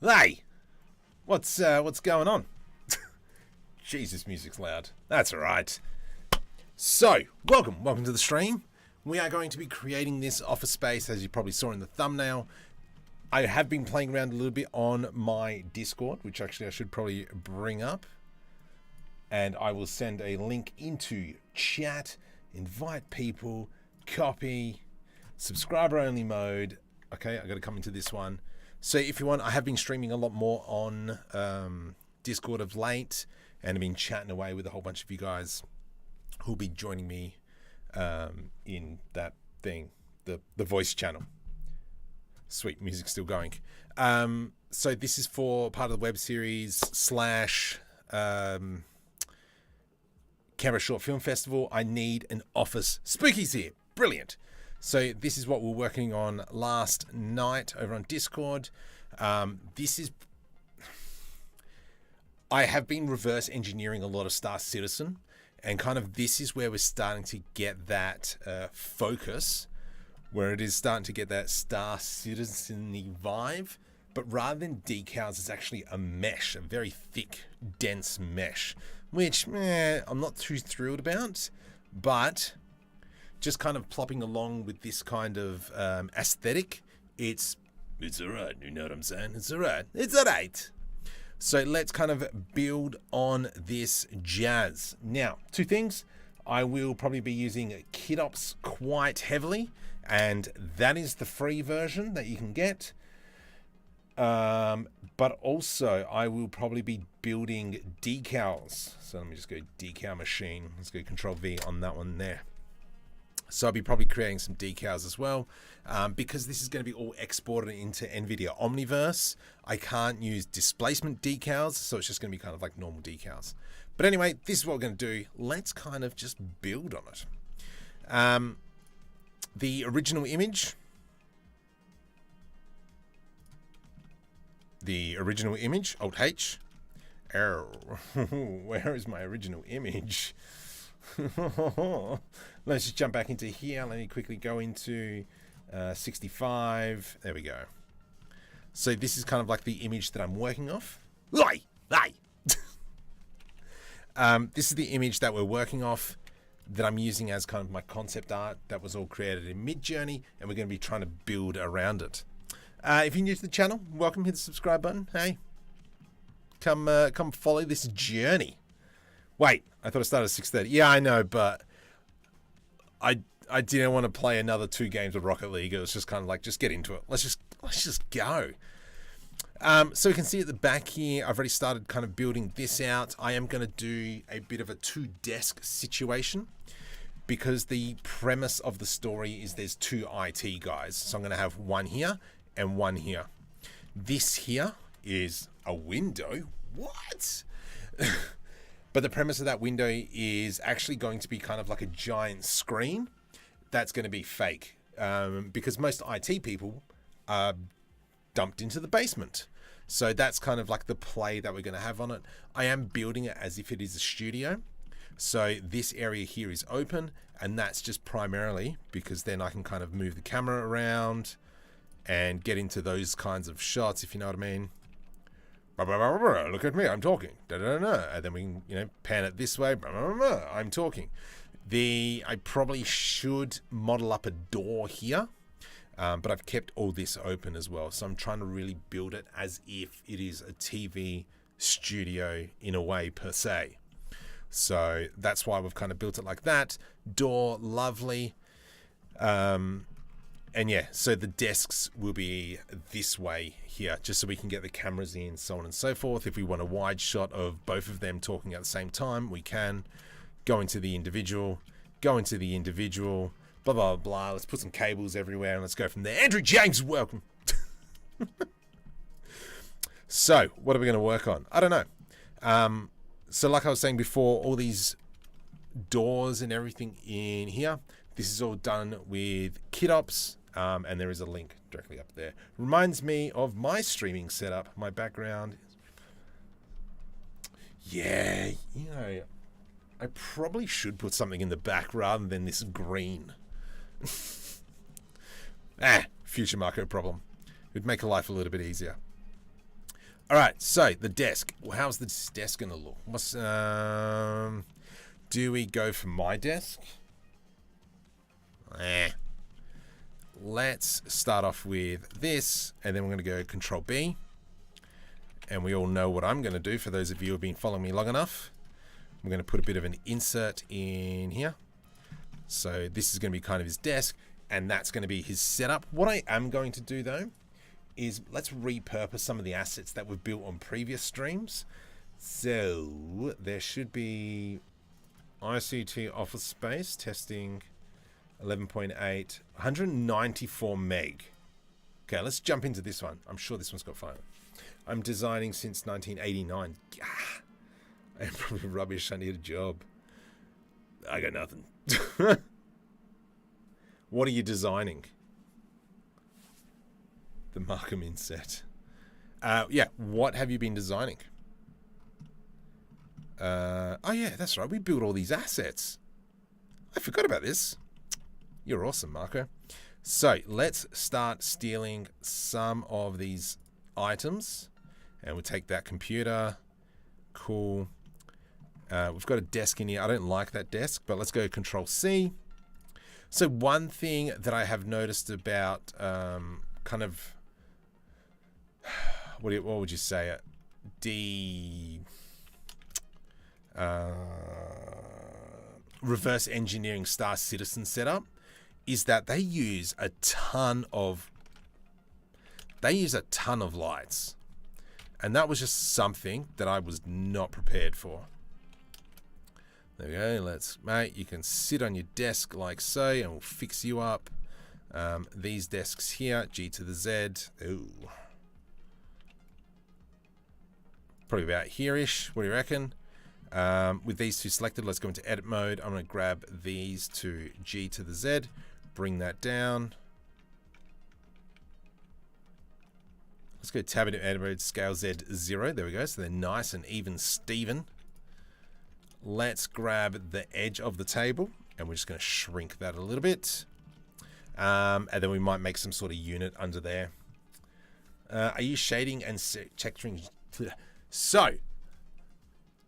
Hey, what's going on? Jesus, music's loud. That's all right. So, welcome to the stream. We are going to be creating this office space, as you probably saw in the thumbnail. I have been playing around a little bit on my Discord, which actually I should probably bring up. And I will send a link into chat, invite people, copy, subscriber only mode. Okay, I got to come into this one. So if you want, I have been streaming a lot more on Discord of late, and I've been chatting away with a whole bunch of you guys who'll be joining me in that thing, the voice channel. Sweet, music's still going. So this is for part of the web series / Canberra Short Film Festival. I need an office. Spooky's here. Brilliant. So this is what we're working on last night over on Discord. I have been reverse engineering a lot of Star Citizen, and kind of this is where we're starting to get that focus, where it is starting to get that Star Citizen-y vibe. But rather than decals, it's actually a mesh, a very thick, dense mesh, which I'm not too thrilled about, but just kind of plopping along with this kind of aesthetic, it's alright, you know what I'm saying? It's alright. So let's kind of build on this jazz. Now, two things. I will probably be using Kitbash quite heavily, and that is the free version that you can get. But also I will probably be building decals. So let me just go decal machine. Let's go Control V on that one there. So I'll be probably creating some decals as well, because this is going to be all exported into NVIDIA Omniverse. I can't use displacement decals, so it's just going to be kind of like normal decals. But anyway, this is what we're going to do. Let's kind of just build on it. The original image. Alt H. Where is my original image? Let's just jump back into here. Let me quickly go into 65. There we go. So this is kind of like the image that I'm working off. This is the image that we're working off, that I'm using as kind of my concept art that was all created in midjourney, and we're going to be trying to build around it. If you're new to the channel, welcome. Hit the subscribe button. Hey, come follow this journey. Wait, I thought it started at 6:30. Yeah, I know, but I didn't want to play another 2 games of Rocket League. It was just kind of like, just get into it. Let's just go. So you can see at the back here, I've already started kind of building this out. I am going to do a bit of a 2-desk situation, because the premise of the story is there's 2 IT guys. So I'm going to have one here and one here. This here is a window. What? But the premise of that window is actually going to be kind of like a giant screen that's going to be fake, because most IT people are dumped into the basement. So that's kind of like the play that we're going to have on it. I am building it as if it is a studio. So this area here is open, and that's just primarily because then I can kind of move the camera around and get into those kinds of shots, if you know what I mean. Look at me, I'm talking. And then we can, pan it this way. I'm talking. I probably should model up a door here, but I've kept all this open as well. So I'm trying to really build it as if it is a TV studio in a way, per se. So that's why we've kind of built it like that. Door, lovely. And yeah, so the desks will be this way here, just so we can get the cameras in, so on and so forth. If we want a wide shot of both of them talking at the same time, we can go into the individual, blah, blah, blah. Let's put some cables everywhere and let's go from there. Andrew James, welcome. So what are we going to work on? I don't know. So like I was saying before, all these doors and everything in here, this is all done with Kitbash. And there is a link directly up there. Reminds me of my streaming setup. My background. Yeah, I probably should put something in the back rather than this green. Future Marco problem. It'd make life a little bit easier. All right, so the desk. Well, how's this desk gonna look? What's do we go for my desk? Let's start off with this, and then we're gonna go Control B. And we all know what I'm gonna do. For those of you who have been following me long enough, I'm gonna put a bit of an insert in here. So this is gonna be kind of his desk, and that's gonna be his setup. What I am going to do though is let's repurpose some of the assets that we've built on previous streams. So there should be ICT office space testing 11.8, 194 meg. Okay, let's jump into this one. I'm sure this one's got fire. I'm designing since 1989. I'm probably rubbish. I need a job. I got nothing. What are you designing? The Markham inset. Yeah, what have you been designing? Oh yeah, that's right. We built all these assets. I forgot about this. You're awesome, Marco. So let's start stealing some of these items, and we'll take that computer. Cool. We've got a desk in here. I don't like that desk, but let's go Control C. So one thing that I have noticed about kind of what would you say? Reverse engineering Star Citizen setup is that they use a ton of lights, and that was just something that I was not prepared for. There we go. Mate, you can sit on your desk like so, and we'll fix you up. These desks here, G to the Z. Ooh. Probably about here-ish. What do you reckon? With these two selected, let's go into edit mode. I'm going to grab these to G to the Z. Bring that down. Let's go tab into edit mode, scale Z 0. There we go. So they're nice and even Steven. Let's grab the edge of the table, and we're just going to shrink that a little bit. And then we might make some sort of unit under there. Are you shading and texturing? So,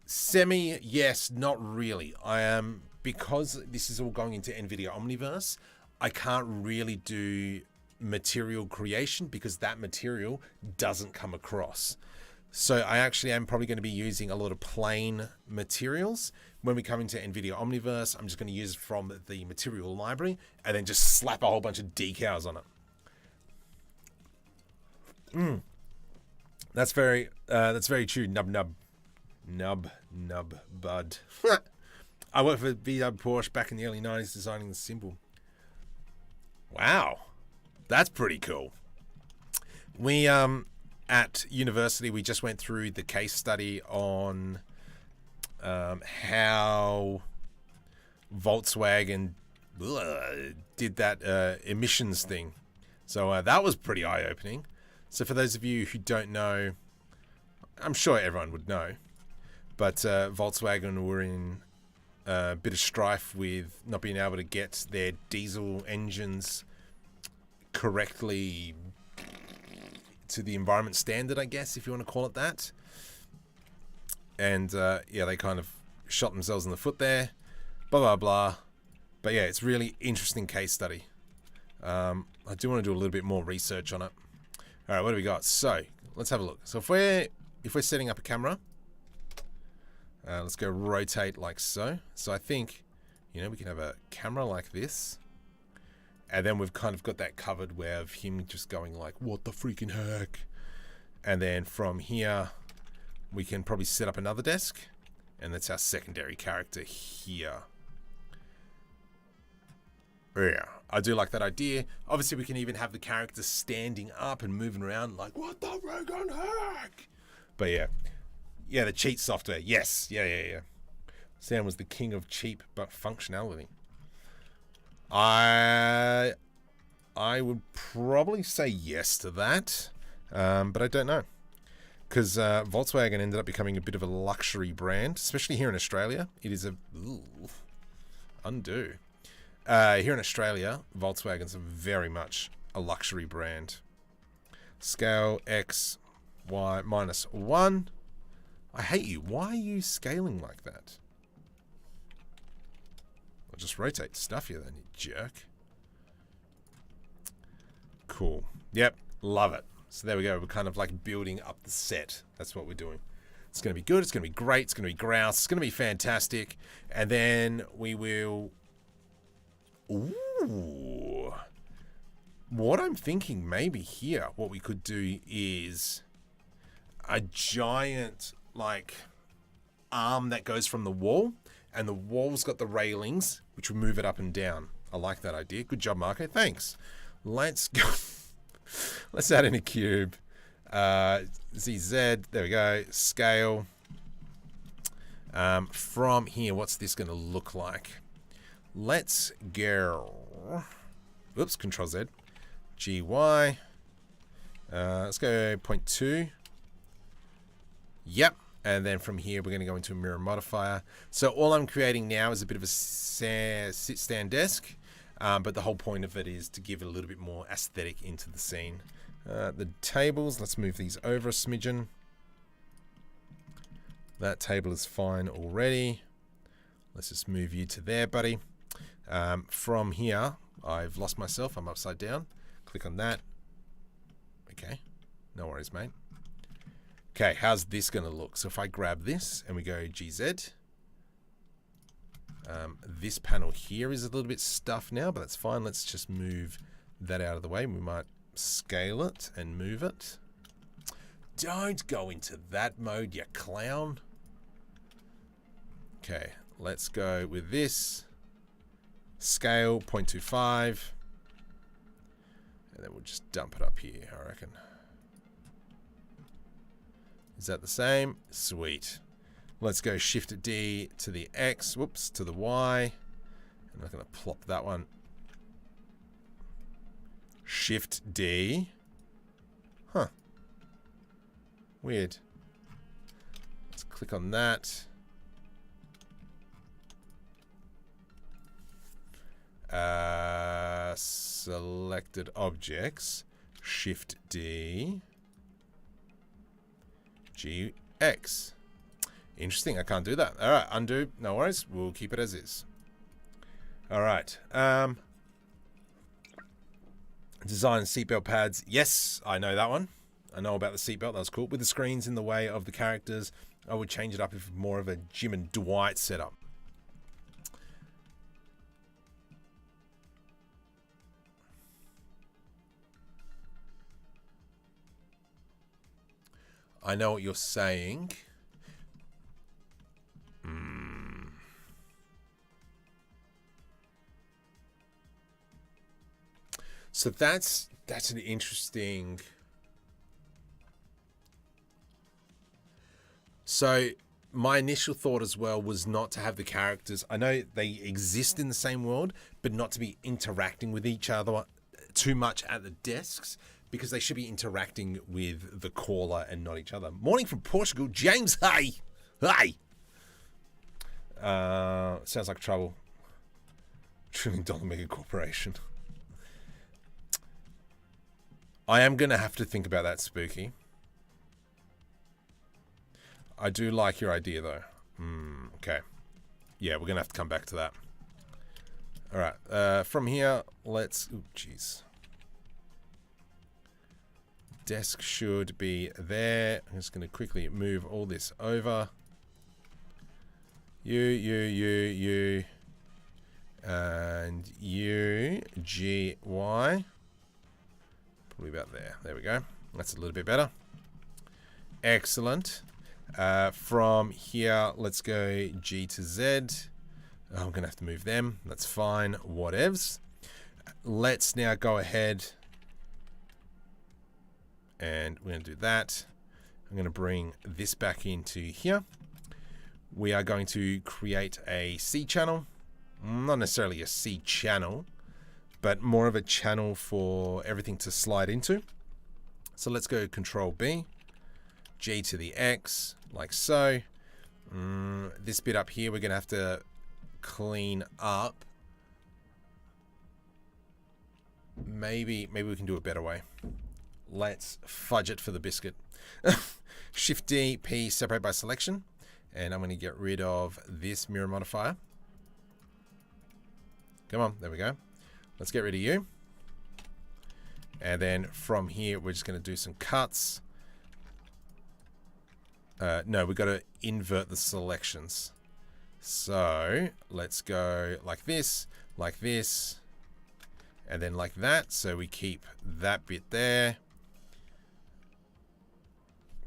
semi, yes, not really. I am, because this is all going into NVIDIA Omniverse, I can't really do material creation because that material doesn't come across. So I actually am probably going to be using a lot of plain materials. When we come into NVIDIA Omniverse, I'm just going to use from the material library and then just slap a whole bunch of decals on it. That's very true. Nub bud. I worked for VW Porsche back in the early 90s designing the symbol. Wow, that's pretty cool. We at university, we just went through the case study on how Volkswagen did that emissions thing. So that was pretty eye-opening. So for those of you who don't know, I'm sure everyone would know, but Volkswagen were in a bit of strife with not being able to get their diesel engines correctly to the environment standard, I guess, if you want to call it that. And yeah, they kind of shot themselves in the foot there, blah blah blah. But yeah, it's really interesting case study. I do want to do a little bit more research on it. All right, what do we got? So let's have a look. So if we're setting up a camera, let's go rotate like so. So I think, you know, we can have a camera like this. And then we've kind of got that covered where of him just going like, what the freaking heck? And then from here, we can probably set up another desk. And that's our secondary character here. Yeah, I do like that idea. Obviously, we can even have the character standing up and moving around like, what the freaking heck? But yeah. Yeah, the cheat software. Yes. Yeah. Sam was the king of cheap but functionality. I would probably say yes to that, but I don't know, because Volkswagen ended up becoming a bit of a luxury brand, especially here in Australia. It is undo. Here in Australia, Volkswagen's very much a luxury brand. Scale X, Y minus 1. I hate you. Why are you scaling like that? I'll just rotate stuff here then, you jerk. Cool. Yep, love it. So there we go. We're kind of like building up the set. That's what we're doing. It's going to be good. It's going to be great. It's going to be grouse. It's going to be fantastic. And then we will... Ooh. What I'm thinking maybe here, what we could do is a giant, like, arm that goes from the wall. And the wall's got the railings, which will move it up and down. I like that idea. Good job, Marco. Thanks. Let's go. Let's add in a cube. ZZ. There we go. Scale. From here, what's this going to look like? Let's go. Oops. Control Z. GY. Let's go 0.2. Yep. And then from here, we're going to go into a mirror modifier. So all I'm creating now is a bit of a sit-stand desk. But the whole point of it is to give it a little bit more aesthetic into the scene. The tables, let's move these over a smidgen. That table is fine already. Let's just move you to there, buddy. From here, I've lost myself. I'm upside down. Click on that. Okay. No worries, mate. Okay, how's this going to look? So if I grab this and we go GZ. This panel here is a little bit stuffed now, but that's fine. Let's just move that out of the way. We might scale it and move it. Don't go into that mode, you clown. Okay, let's go with this. Scale 0.25. And then we'll just dump it up here, I reckon. Is that the same? Sweet. Let's go Shift D to the X, whoops, to the Y. I'm not going to plop that one. Shift D. Huh. Weird. Let's click on that. Selected objects. Shift D. GX. Interesting, I can't do that. All right, undo, no worries. We'll keep it as is. All right. Design seatbelt pads. Yes, I know that one. I know about the seatbelt. That was cool. With the screens in the way of the characters, I would change it up if more of a Jim and Dwight setup. I know what you're saying. So that's an interesting. So my initial thought as well was not to have the characters. I know they exist in the same world, but not to be interacting with each other too much at the desks, because they should be interacting with the caller and not each other. Morning from Portugal, James. Hey, hey. Sounds like trouble. $1 trillion mega corporation. I am going to have to think about that, Spooky. I do like your idea, though. Okay. Yeah, we're going to have to come back to that. All right. From here, let's... Ooh, jeez. Desk should be there. I'm just going to quickly move all this over. You. And you. GY. Probably about there. There we go. That's a little bit better. Excellent. From here, let's go G to Z. Oh, I'm going to have to move them. That's fine. Whatevs. Let's now go ahead. And we're going to do that. I'm going to bring this back into here. We are going to create a C channel. Not necessarily a C channel, but more of a channel for everything to slide into. So let's go Control B, G to the X, like so. This bit up here, we're going to have to clean up. Maybe we can do a better way. let's fudge it for the biscuit. Shift D, P, separate by selection. And I'm going to get rid of this mirror modifier. Come on, there we go. Let's get rid of you. And then from here, we're just going to do some cuts. No, we've got to invert the selections. So let's go like this, and then like that. So we keep that bit there.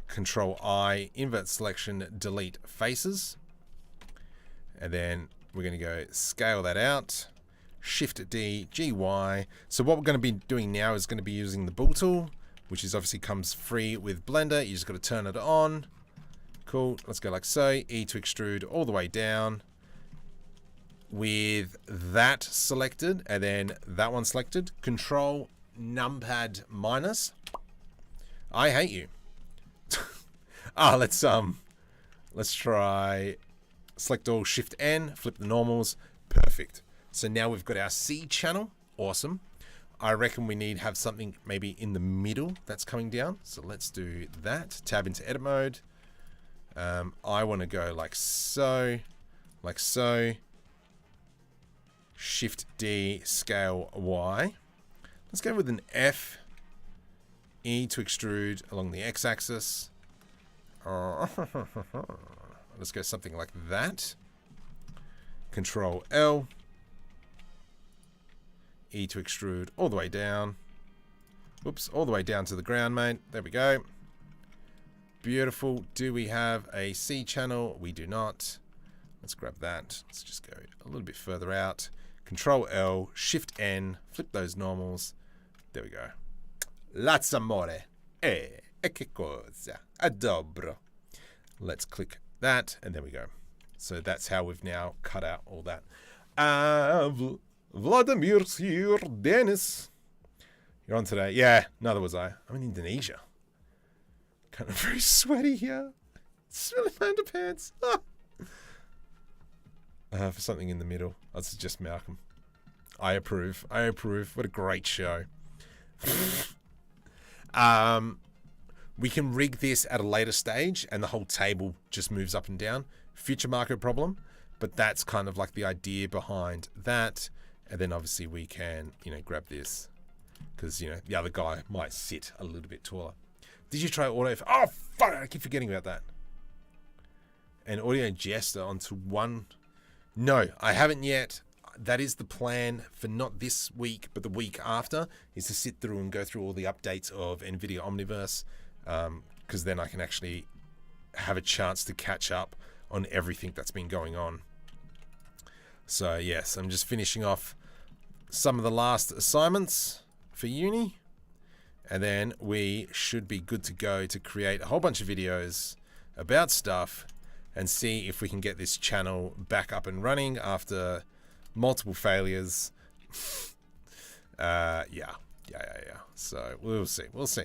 Control I, invert selection, delete faces. And then we're going to go scale that out. Shift D, GY. So what we're going to be doing now is going to be using the Bull tool, which is obviously comes free with Blender. You just got to turn it on. Cool. Let's go like so. E to extrude all the way down. With that selected and then that one selected. Control numpad minus. I hate you. Let's try select all, Shift N, flip the normals. Perfect. So now we've got our C channel. Awesome. I reckon we need to have something maybe in the middle that's coming down. So let's do that. Tab into edit mode. I want to go like so. Shift D, scale Y. Let's go with an F. E to extrude along the x-axis. Let's go something like that. Control L. E to extrude all the way down. Oops, all the way down to the ground, mate. There we go. Beautiful. Do we have a C channel? We do not. Let's grab that. Let's just go a little bit further out. Control L, Shift N, flip those normals. There we go. Lazza amore. Che cosa. Adoro. Let's click that, and there we go. So that's how we've now cut out all that. Vladimir's here. Dennis. You're on today. Yeah, neither was I. I'm in Indonesia. Kind of very sweaty here. It's really my underpants. For something in the middle, I'll suggest Malcolm. I approve. I approve. What a great show. We can rig this at a later stage and the whole table just moves up and down. Future market problem, but that's kind of like the idea behind that. And then obviously we can, grab this because, the other guy might sit a little bit taller. Did you try auto? Oh, fuck, I keep forgetting about that. And audio gesture onto one. No, I haven't yet. That is the plan for not this week, but the week after, is to sit through and go through all the updates of NVIDIA Omniverse, because then I can actually have a chance to catch up on everything that's been going on. So yes, I'm just finishing off some of the last assignments for uni, and then we should be good to go to create a whole bunch of videos about stuff and see if we can get this channel back up and running after multiple failures. Yeah. So we'll see.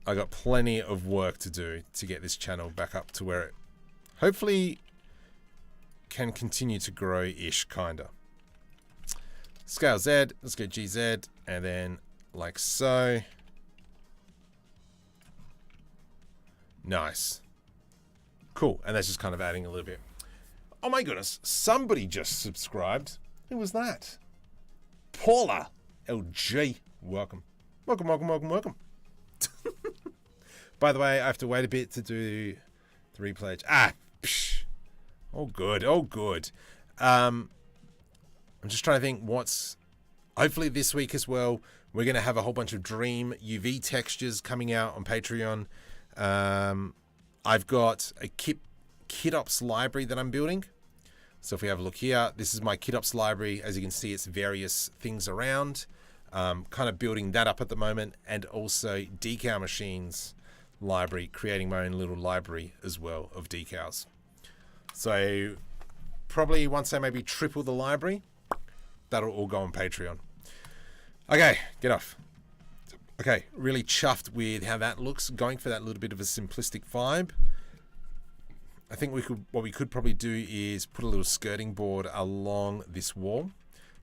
I got plenty of work to do to get this channel back up to where it hopefully can continue to grow-ish, kinda. Scale Z, let's go GZ, and then like so. Nice. Cool, and that's just kind of adding a little bit. Oh my goodness, somebody just subscribed. Who was that? Paula LG. Welcome. Welcome. By the way, I have to wait a bit to do the repledge. All good. I'm just trying to think what's... Hopefully this week as well, we're going to have a whole bunch of Dream UV textures coming out on Patreon. I've got a KitOps library that I'm building. So if we have a look here, this is my KitOps library. As you can see, it's various things around. Kind of building that up at the moment, and also decal machines library, creating my own little library as well of decals. So probably once I maybe triple the library, that'll all go on Patreon. Okay, get off. Okay, really chuffed with how that looks, going for that little bit of a simplistic vibe. I think what we could probably do is put a little skirting board along this wall.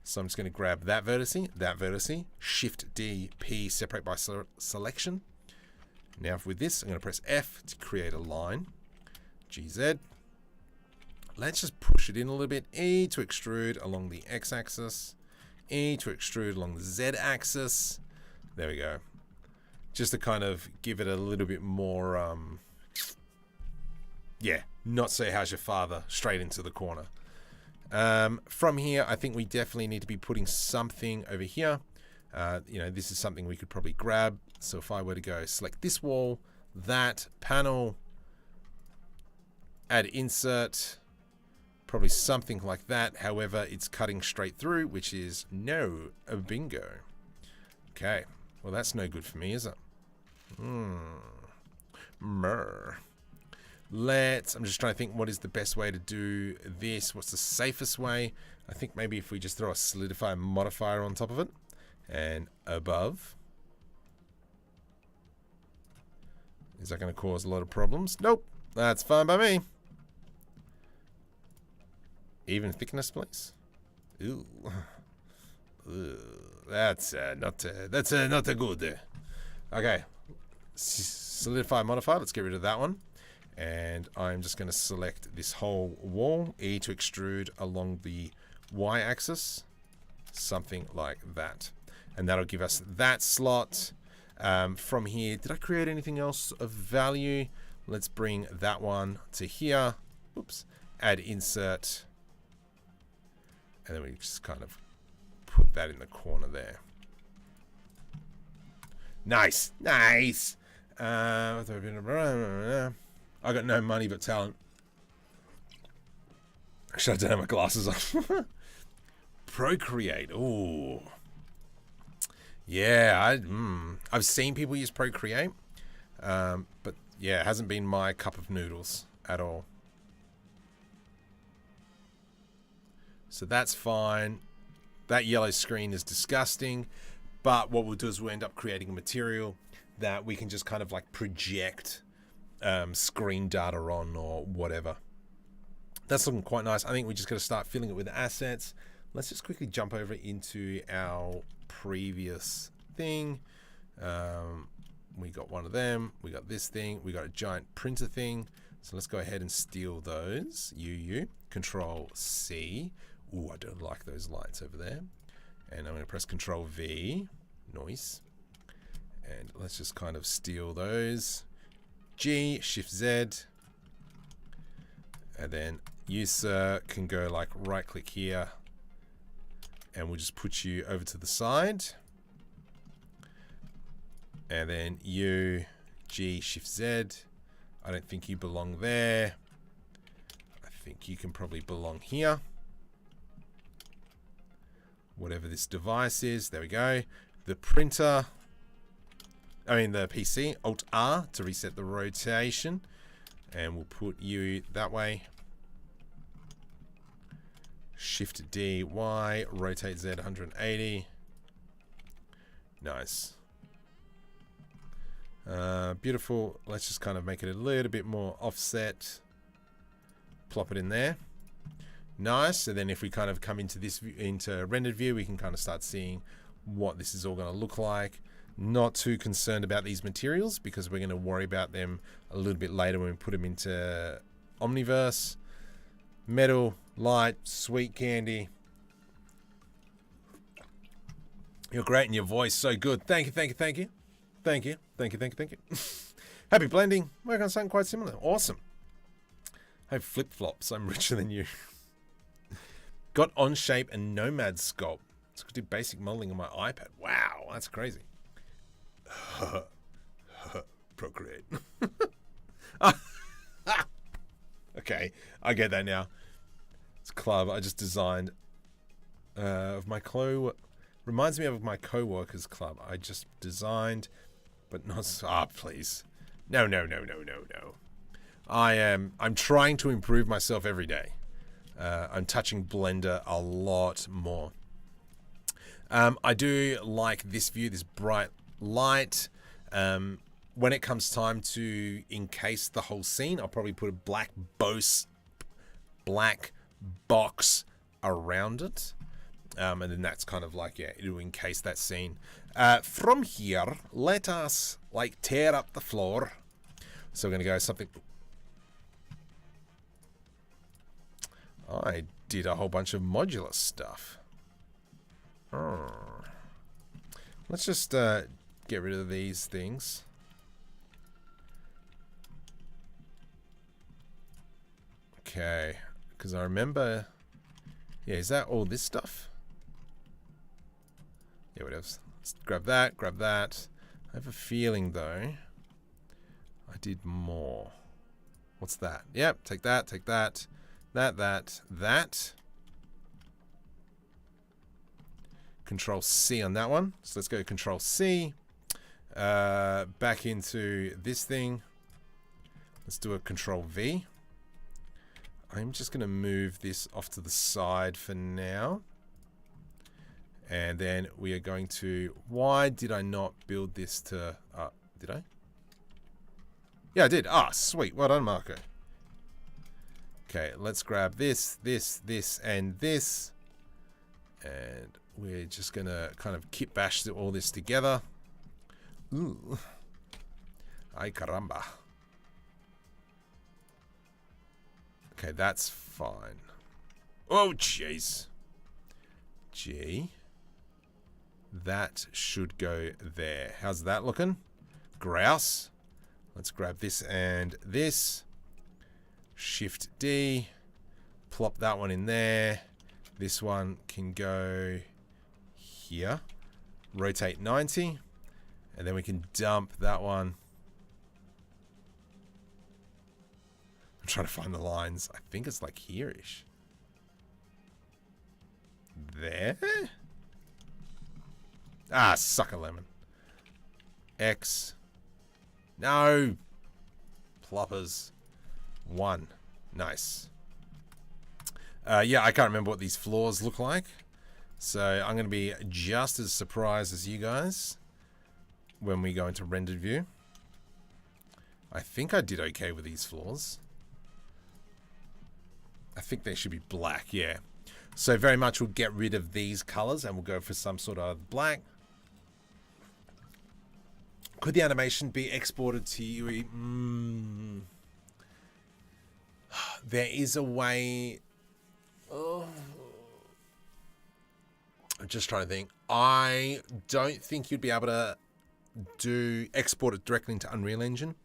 So I'm just going to grab that vertice, Shift D, P, separate by selection. Now with this, I'm going to press F to create a line. GZ. Let's just push it in a little bit. E to extrude along the X-axis. E to extrude along the Z-axis. There we go. Just to kind of give it a little bit more, yeah, not say how's your father, straight into the corner. From here, I think we definitely need to be putting something over here. You know, this is something we could probably grab. So if I were to go select this wall, that panel, add insert, probably something like that. However, it's cutting straight through, which is no a bingo. Okay, well that's no good for me, is it? I'm just trying to think what is the best way to do this. What's the safest way? I think maybe if we just throw a solidify modifier on top of it and above. Is that going to cause a lot of problems? Nope, that's fine by me. Even thickness, please. Ooh, that's not a good. Okay, solidify modifier. Let's get rid of that one, and I'm just going to select this whole wall. E to extrude along the Y-axis, something like that, and that'll give us that slot. From here, did I create anything else of value? Let's bring that one to here. Oops. Add insert. And then we just kind of put that in the corner there. Nice. Nice. I got no money but talent. Actually, I don't have my glasses on. Procreate. Ooh. Yeah, I've seen people use Procreate. But yeah, it hasn't been my cup of noodles at all. So that's fine. That yellow screen is disgusting. But what we'll do is we'll end up creating a material that we can just kind of like project screen data on or whatever. That's looking quite nice. I think we just got to start filling it with assets. Let's just quickly jump over into our previous thing. We got one of them. We got this thing. We got a giant printer thing. So let's go ahead and steal those. Control C. Ooh, I don't like those lights over there. And I'm going to press Control V. Noise. And let's just kind of steal those. G, Shift Z. And then user can go like right click here. And we'll just put you over to the side. And then U, G, Shift Z. I don't think you belong there. I think you can probably belong here. Whatever this device is, there we go. The printer, the PC, Alt R to reset the rotation. And we'll put you that way. Shift D, Y, rotate Z 180. Nice. Beautiful. Let's just kind of make it a little bit more offset. Plop it in there. Nice. So then if we kind of come into this view, into rendered view, we can kind of start seeing what this is all going to look like. Not too concerned about these materials because we're going to worry about them a little bit later when we put them into Omniverse. Metal, light, sweet candy. You're great in your voice. So good. Thank you, thank you, thank you. Thank you, thank you, thank you, thank you. Happy blending. Work on something quite similar. Awesome. I have flip-flops. I'm richer than you. Got On-Shape and Nomad Sculpt. So I could do basic modeling on my iPad. Wow, that's crazy. Procreate. Okay, I get that now. It's club I just designed of my reminds me of my co-workers club. I just designed, but not. Please, no. I'm trying to improve myself every day. I'm touching Blender a lot more. I do like this view, this bright light. When it comes time to encase the whole scene, I'll probably put a black box around it. And then that's kind of like, yeah, it'll encase that scene. From here, let us like tear up the floor. So we're going to go something. I did a whole bunch of modular stuff. Let's just get rid of these things. Okay, because I remember, yeah, is that all this stuff? Yeah, whatever. Let's grab that, grab that. I have a feeling, though, I did more. What's that? Yep, take that, take that, that. Control C on that one. So let's go Control C. Back into this thing. Let's do a Control V. I'm just going to move this off to the side for now. And then we are going to... Why did I not build this to... did I? Yeah, I did. Ah, sweet. Well done, Marco. Okay, let's grab this, and this. And we're just going to kind of kitbash all this together. Ooh. Ay caramba. Okay, that's fine. Oh, jeez. G. That should go there. How's that looking? Grouse. Let's grab this and this. Shift D. Plop that one in there. This one can go here. Rotate 90. And then we can dump that one. I'm trying to find the lines. I think it's like here-ish. There? Ah, sucker lemon. X. No. Ploppers. 1. Nice. Yeah, I can't remember what these floors look like. So I'm going to be just as surprised as you guys when we go into rendered view. I think I did okay with these floors. I think they should be black, yeah. So very much we'll get rid of these colors and we'll go for some sort of black. Could the animation be exported to UE? There is a way. Oh. I'm just trying to think. I don't think you'd be able to export it directly into Unreal Engine.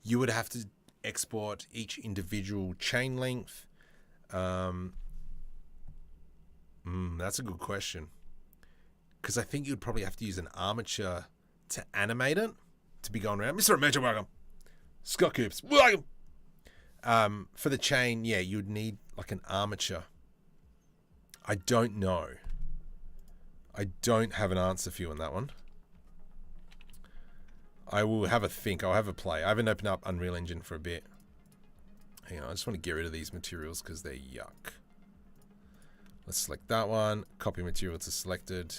You would have to export each individual chain length. That's a good question. Because I think you'd probably have to use an armature to animate it to be going around. Mr. Major, welcome. Scott Coops, welcome. For the chain, yeah, you'd need like an armature. I don't know. I don't have an answer for you on that one. I will have a think. I'll have a play. I haven't opened up Unreal Engine for a bit. Hang on, I just want to get rid of these materials because they're yuck. Let's select that one. Copy material to selected.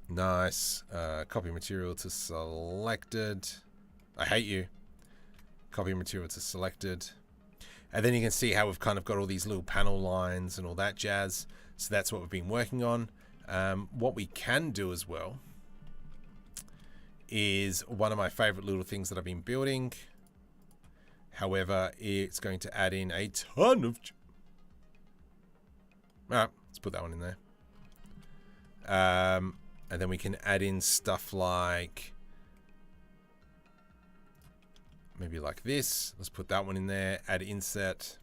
Nice. Copy material to selected. I hate you. Copy material to selected. And then you can see how we've kind of got all these little panel lines and all that jazz. So that's what we've been working on. What we can do as well is one of my favorite little things that I've been building. However, it's going to add in a ton of... Alright, let's put that one in there. And then we can add in stuff like... maybe like this. Let's put that one in there. Add insert.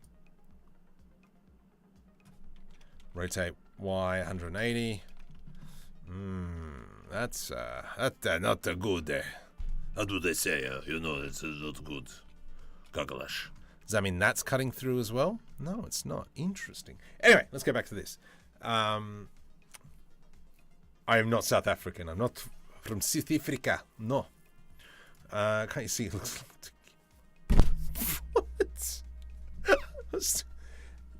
Rotate Y 180. That's not good. How do they say? It's not good. Gagalash. Does that mean that's cutting through as well? No, it's not. Interesting. Anyway, let's go back to this. I am not South African. I'm not from South Africa. No. Can't you see it looks like... What?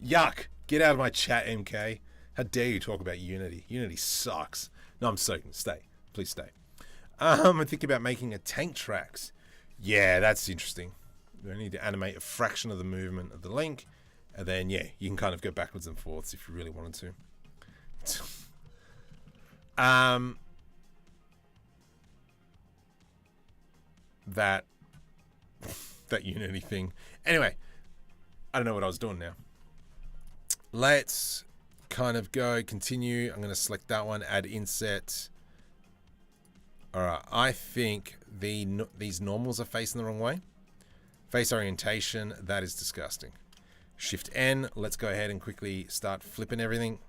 Yuck. Get out of my chat, MK. How dare you talk about Unity? Unity sucks. No, I'm soaking. Stay. Please stay. I'm thinking about making a tank tracks. Yeah, that's interesting. We need to animate a fraction of the movement of the link. And then, yeah, you can kind of go backwards and forwards if you really wanted to. That Unity thing. Anyway, I don't know what I was doing now. Let's kind of go continue. I'm going to select that one, add inset. All right, I think these normals are facing the wrong way. Face orientation, that is disgusting. Shift N, let's go ahead and quickly start flipping everything.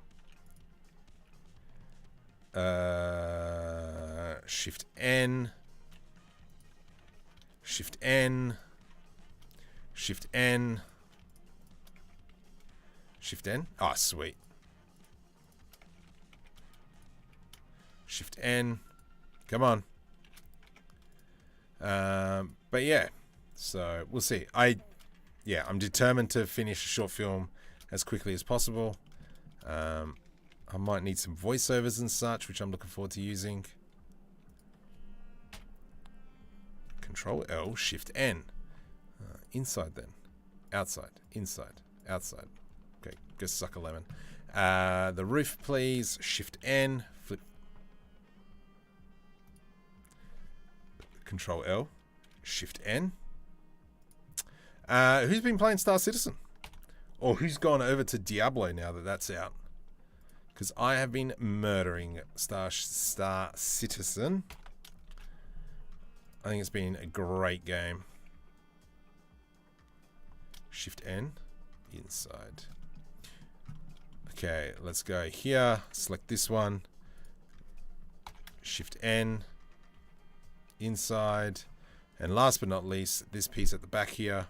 Shift N. Shift N. Shift N. Shift N. Oh, sweet. Shift N. Come on. But yeah, so we'll see. I'm determined to finish a short film as quickly as possible. I might need some voiceovers and such, which I'm looking forward to using. Control L, Shift N. Inside then. Outside. Inside. Outside. Okay, go suck a lemon. The roof, please. Shift N. Flip. Control L. Shift N. Who's been playing Star Citizen? Or who's gone over to Diablo now that that's out? Because I have been murdering Star Citizen. I think it's been a great game. Shift N. Inside. Okay, let's go here. Select this one. Shift N. Inside. And last but not least, this piece at the back here.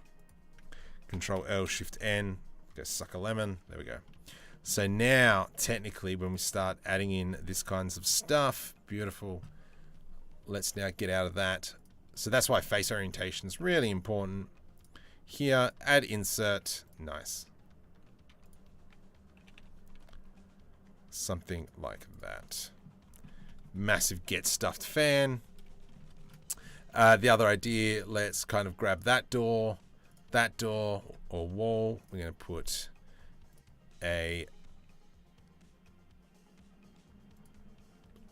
Control L, Shift N. Go suck a lemon. There we go. So now, technically, when we start adding in this kinds of stuff, beautiful. Let's now get out of that. So that's why face orientation is really important. Here, add insert. Nice. Something like that. Massive get stuffed fan. The other idea, let's kind of grab that door or wall. We're going to put a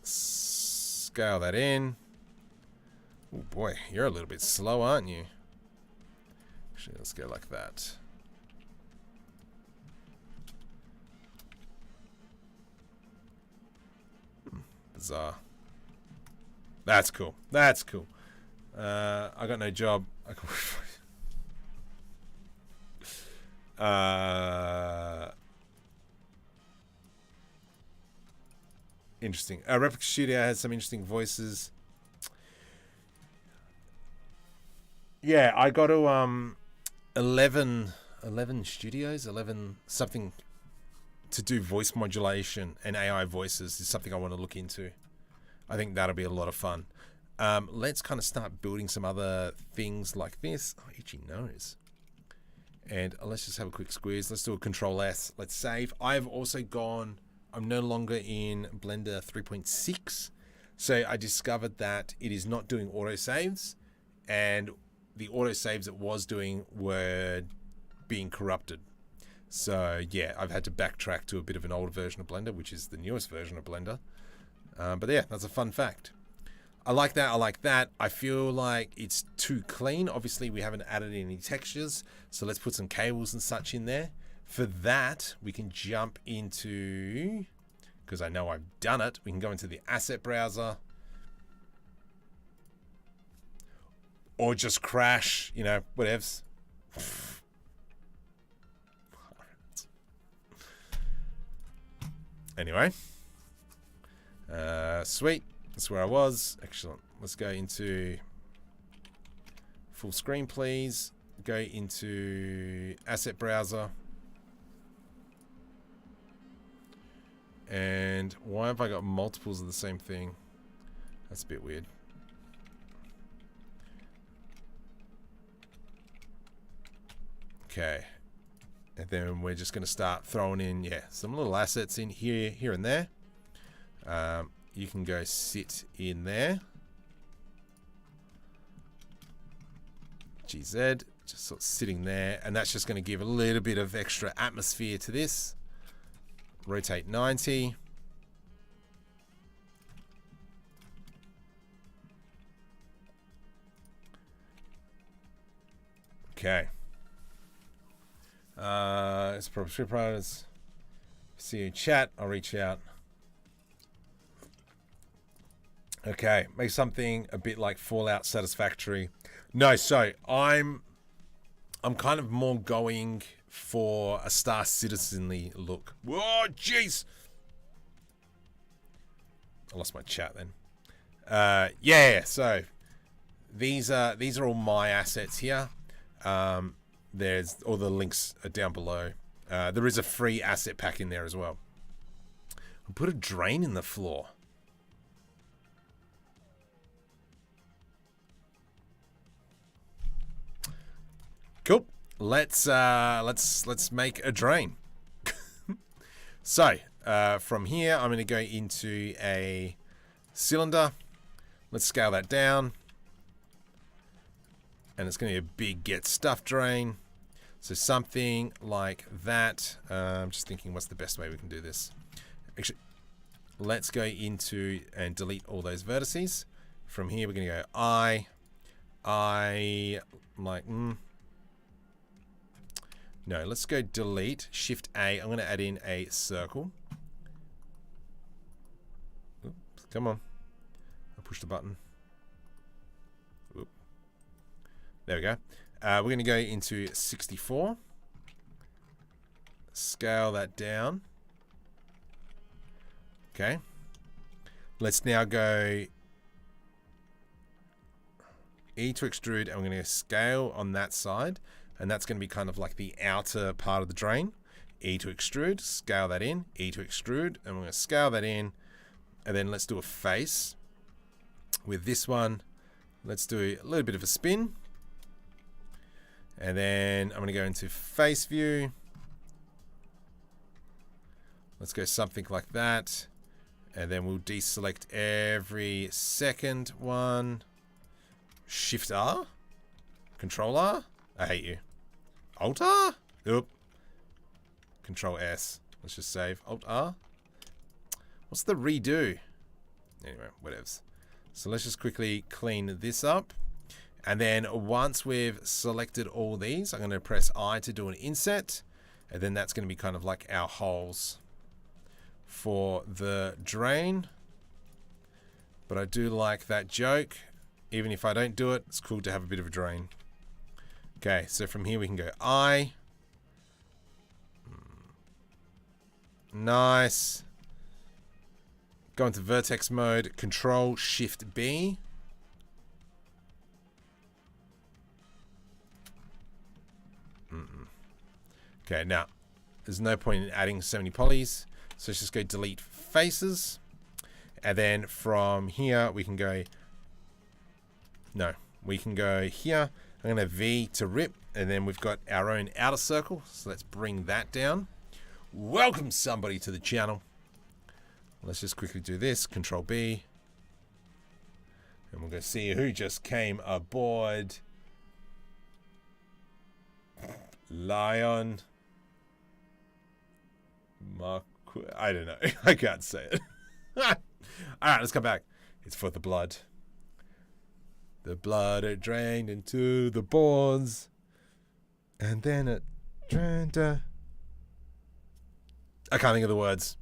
scale that in. Oh boy, you're a little bit slow, aren't you? Actually, let's go like that. Bizarre. That's cool. That's cool. I got no job. Interesting. Replica Studio has some interesting voices. Yeah, I got to 11 studios, 11 something to do voice modulation and AI voices is something I want to look into. I think that'll be a lot of fun. Let's kind of start building some other things like this. Oh, itchy nose. And let's just have a quick squeeze. Let's do a Control S. Let's save. I've also gone, I'm no longer in Blender 3.6. So I discovered that it is not doing autosaves, and the autosaves it was doing were being corrupted. So yeah, I've had to backtrack to a bit of an older version of Blender, which is the newest version of Blender. But yeah, that's a fun fact. I like that. I like that. I feel like it's too clean. Obviously, we haven't added any textures, so let's put some cables and such in there. For that, we can jump into, because I know I've done it, we can go into the asset browser. Or just crash, you know, whatevs. Anyway. Sweet. That's where I was. Excellent. Let's go into full screen, please. Go into asset browser. And why have I got multiples of the same thing? That's a bit weird. Okay. And then we're just going to start throwing in, yeah, some little assets in here and there. You can go sit in there. GZ. Just sort of sitting there, and that's just going to give a little bit of extra atmosphere to this. Rotate 90. Okay. It's probably script writers. See you in chat. I'll reach out. Okay, make something a bit like Fallout Satisfactory. No, so I'm kind of more going for a Star Citizen-y look. Whoa, jeez! I lost my chat then. Yeah, so these are all my assets here. There's all the links are down below. There is a free asset pack in there as well. I'll put a drain in the floor. Cool. Let's make a drain. So from here, I'm going to go into a cylinder. Let's scale that down. And it's going to be a big get stuff drain. So something like that. I'm just thinking what's the best way we can do this. Actually, let's go into and delete all those vertices. From here, we're going to go no, let's go delete, Shift A. I'm going to add in a circle. Oops, come on. I pushed the button. Oop. There we go. We're going to go into 64. Scale that down. Okay. Let's now go E to extrude, and we're going to scale on that side. And that's going to be kind of like the outer part of the drain. E to extrude, scale that in, E to extrude, and we're going to scale that in. And then let's do a face. With this one, let's do a little bit of a spin. And then I'm going to go into face view. Let's go something like that. And then we'll deselect every second one. Shift R. Control R. I hate you. Alt R? Oop. Control S. Let's just save. Alt R. What's the redo? Anyway, whatevs. So let's just quickly clean this up. And then once we've selected all these, I'm going to press I to do an inset. And then that's going to be kind of like our holes for the drain. But I do like that joke. Even if I don't do it, it's cool to have a bit of a drain. Okay, so from here we can go I. Nice. Go into vertex mode, Control Shift B. Okay, now there's no point in adding so many polys, so let's just go delete faces, and then from here we can go. No, we can go here. I'm going to V to rip, and then we've got our own outer circle. So let's bring that down. Welcome somebody to the channel. Let's just quickly do this. Control B. And we'll go see who just came aboard. Lion. I don't know. I can't say it. All right, let's come back. It's for the blood. The blood, it drained into the bones. And then it drained. I can't think of the words.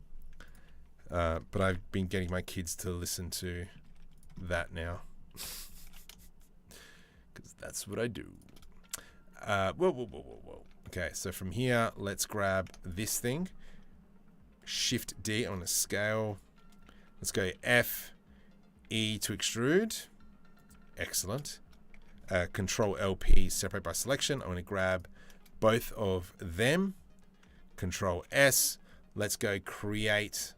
But I've been getting my kids to listen to that now. Because that's what I do. Whoa. Okay, so from here, let's grab this thing. Shift D on a scale. Let's go F, E to extrude. Excellent. Control LP, separate by selection. I'm going to grab both of them. Control S. Let's go create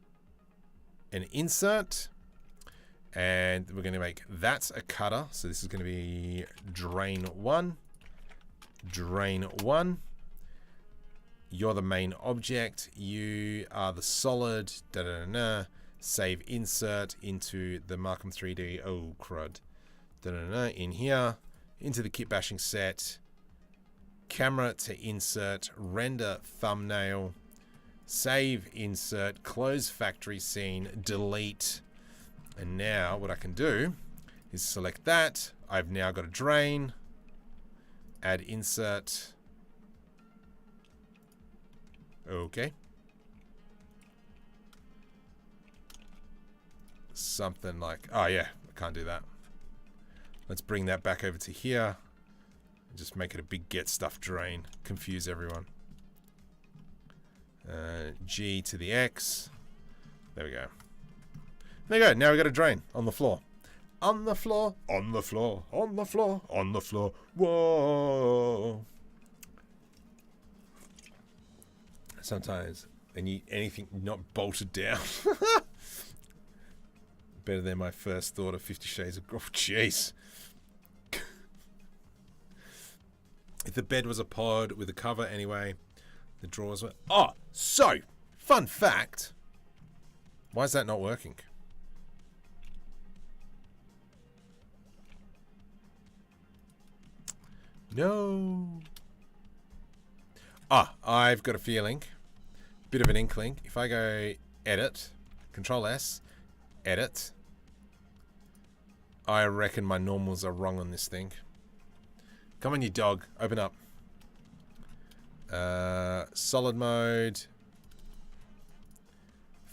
an insert. And we're going to make that a cutter. So this is going to be drain 1. Drain 1. You're the main object. You are the solid. Save insert into the Markham 3D. Oh, crud. In here, into the Kitbashing set, camera to insert, render thumbnail, save insert, close factory scene, delete. And now what I can do is select that. I've now got a drain, add insert. Okay. Something like, oh yeah, I can't do that. Let's bring that back over to here. And just make it a big get stuff drain. Confuse everyone. G to the X. There we go. There you go. Now we got a drain on the floor. On the floor, on the floor, on the floor, on the floor. Whoa. Sometimes I need anything not bolted down. Better than my first thought of 50 Shades of Grey. Oh, jeez. If the bed was a pod with a cover anyway, the drawers were... Oh, so, fun fact. Why is that not working? No. Ah, I've got a feeling. Bit of an inkling. If I go edit, Control S, edit. I reckon my normals are wrong on this thing. Come on, you dog. Open up. Solid mode.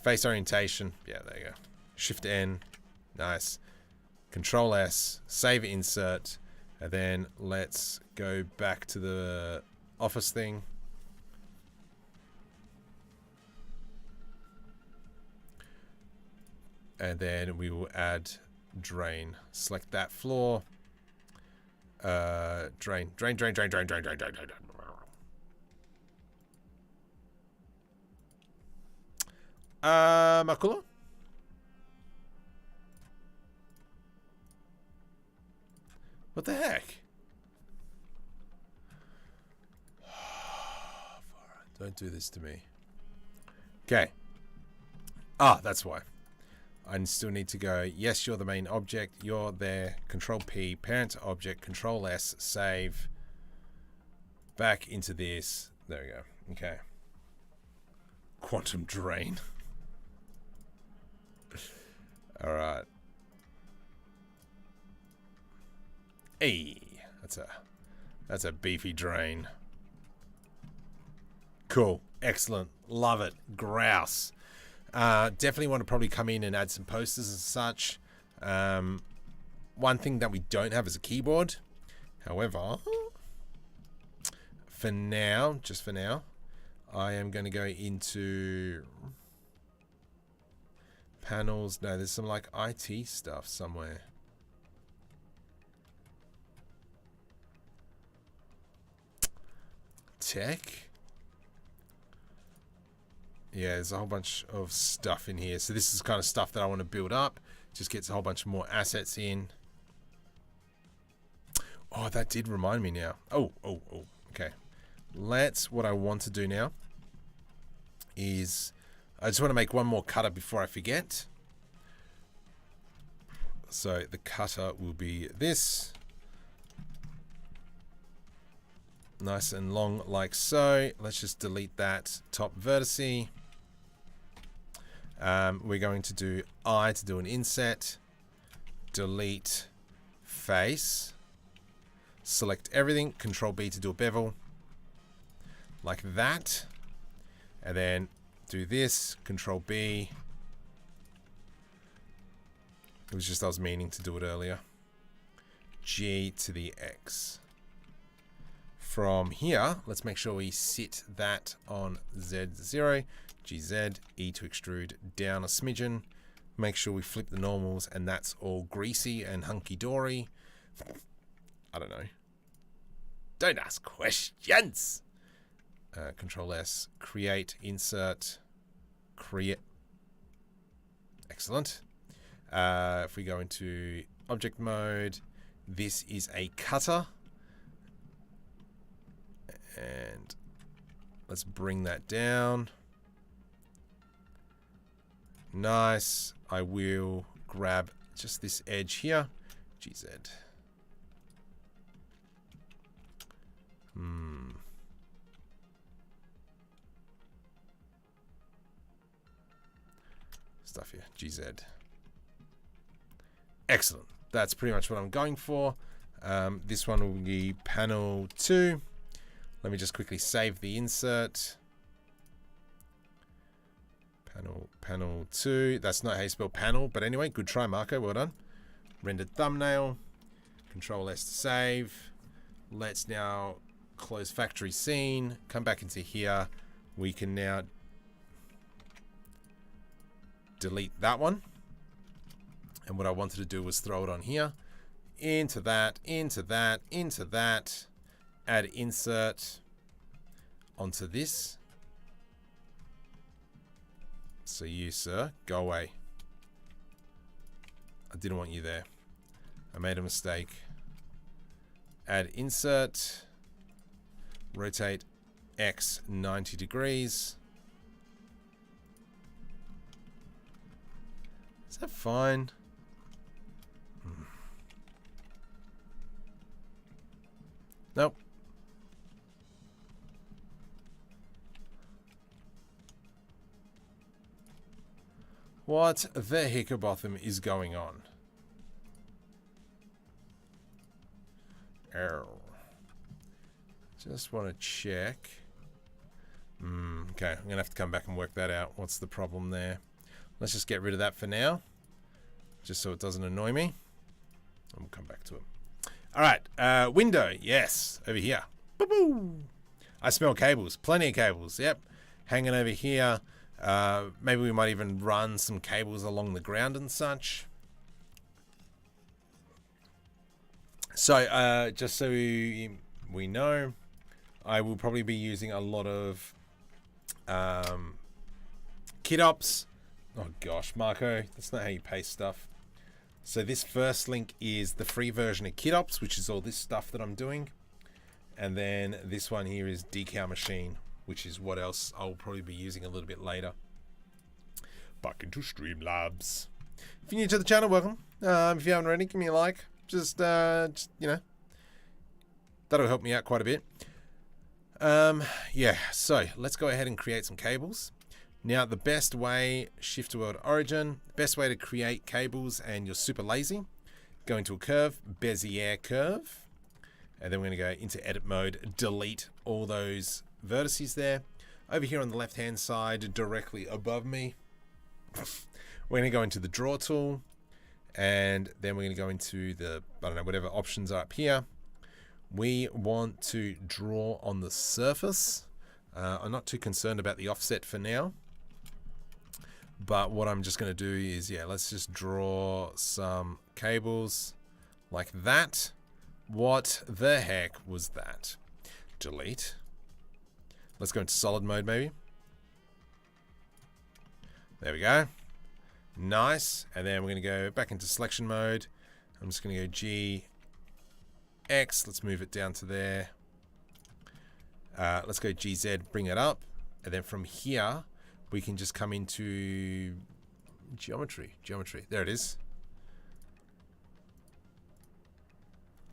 Face orientation. Yeah, there you go. Shift N. Nice. Control S. Save insert. And then let's go back to the office thing. And then we will add drain. Select that floor. Drain. Drain. Makula? What the heck? Don't do this to me. Okay. Ah, that's why. I still need to go, yes, you're the main object. You're there. Control P, parent object, Control S, save. Back into this. There we go. Okay. Quantum drain. All right. Hey, that's a beefy drain. Cool. Excellent. Love it. Grouse. Definitely want to probably come in and add some posters and such. One thing that we don't have is a keyboard. However, for now, just for now, I am going to go into panels. No, there's some like IT stuff somewhere. Tech. Yeah, there's a whole bunch of stuff in here. So this is kind of stuff that I want to build up. Just gets a whole bunch more assets in. Oh, that did remind me now. Oh. Okay. What I want to do now is I just want to make one more cutter before I forget. So the cutter will be this. Nice and long like so. Let's just delete that top vertice. We're going to do I to do an inset. Delete face. Select everything. Control B to do a bevel. Like that. And then do this. Control B. It was just I was meaning to do it earlier. G to the X. From here, let's make sure we sit that on Z0, GZ, E to extrude down a smidgen. Make sure we flip the normals and that's all greasy and hunky-dory. I don't know. Don't ask questions. Control S, create, insert, create. Excellent. If we go into object mode, this is a cutter. And let's bring that down. Nice. I will grab just this edge here. GZ. stuff here. GZ. Excellent. That's pretty much what I'm going for. This one will be panel 2. Let me just quickly save the insert. Panel 2. That's not how you spell panel, but anyway, good try, Marco. Well done. Rendered thumbnail. Control S to save. Let's now close factory scene. Come back into here. We can now delete that one. And what I wanted to do was throw it on here. Into that, into that, into that. Add insert onto this. So you, sir, go away. I didn't want you there. I made a mistake. Add insert. Rotate X 90 degrees. Is that fine? Nope. What the hickabotham is going on? Error. Just want to check. Okay, I'm going to have to come back and work that out. What's the problem there? Let's just get rid of that for now. Just so it doesn't annoy me. And we'll come back to it. All right, window. Yes, over here. Boo-boo. I smell cables. Plenty of cables. Yep. Hanging over here. Maybe we might even run some cables along the ground and such. So, just so we know, I will probably be using a lot of Kitops. Oh gosh, Marco, that's not how you paste stuff. So this first link is the free version of Kitops, which is all this stuff that I'm doing. And then this one here is Decal Machine, which is what else I'll probably be using a little bit later. Back into Streamlabs. If you're new to the channel, welcome. If you haven't already, give me a like. Just you know, that'll help me out quite a bit. Yeah, so let's go ahead and create some cables. Now, the best way, Shift to World Origin, the best way to create cables, and you're super lazy, go into a curve, Bezier curve, and then we're going to go into edit mode, delete all those vertices there. Over here on the left-hand side, directly above me, we're going to go into the draw tool, and then we're going to go into the, I don't know, whatever options are up here. We want to draw on the surface. I'm not too concerned about the offset for now. But what I'm just going to do is, yeah, let's just draw some cables like that. What the heck was that? Delete. Let's go into solid mode maybe. There we go. Nice. And then we're going to go back into selection mode. I'm just going to go G, X. Let's move it down to there. Let's go GZ, bring it up. And then from here, we can just come into geometry. There it is.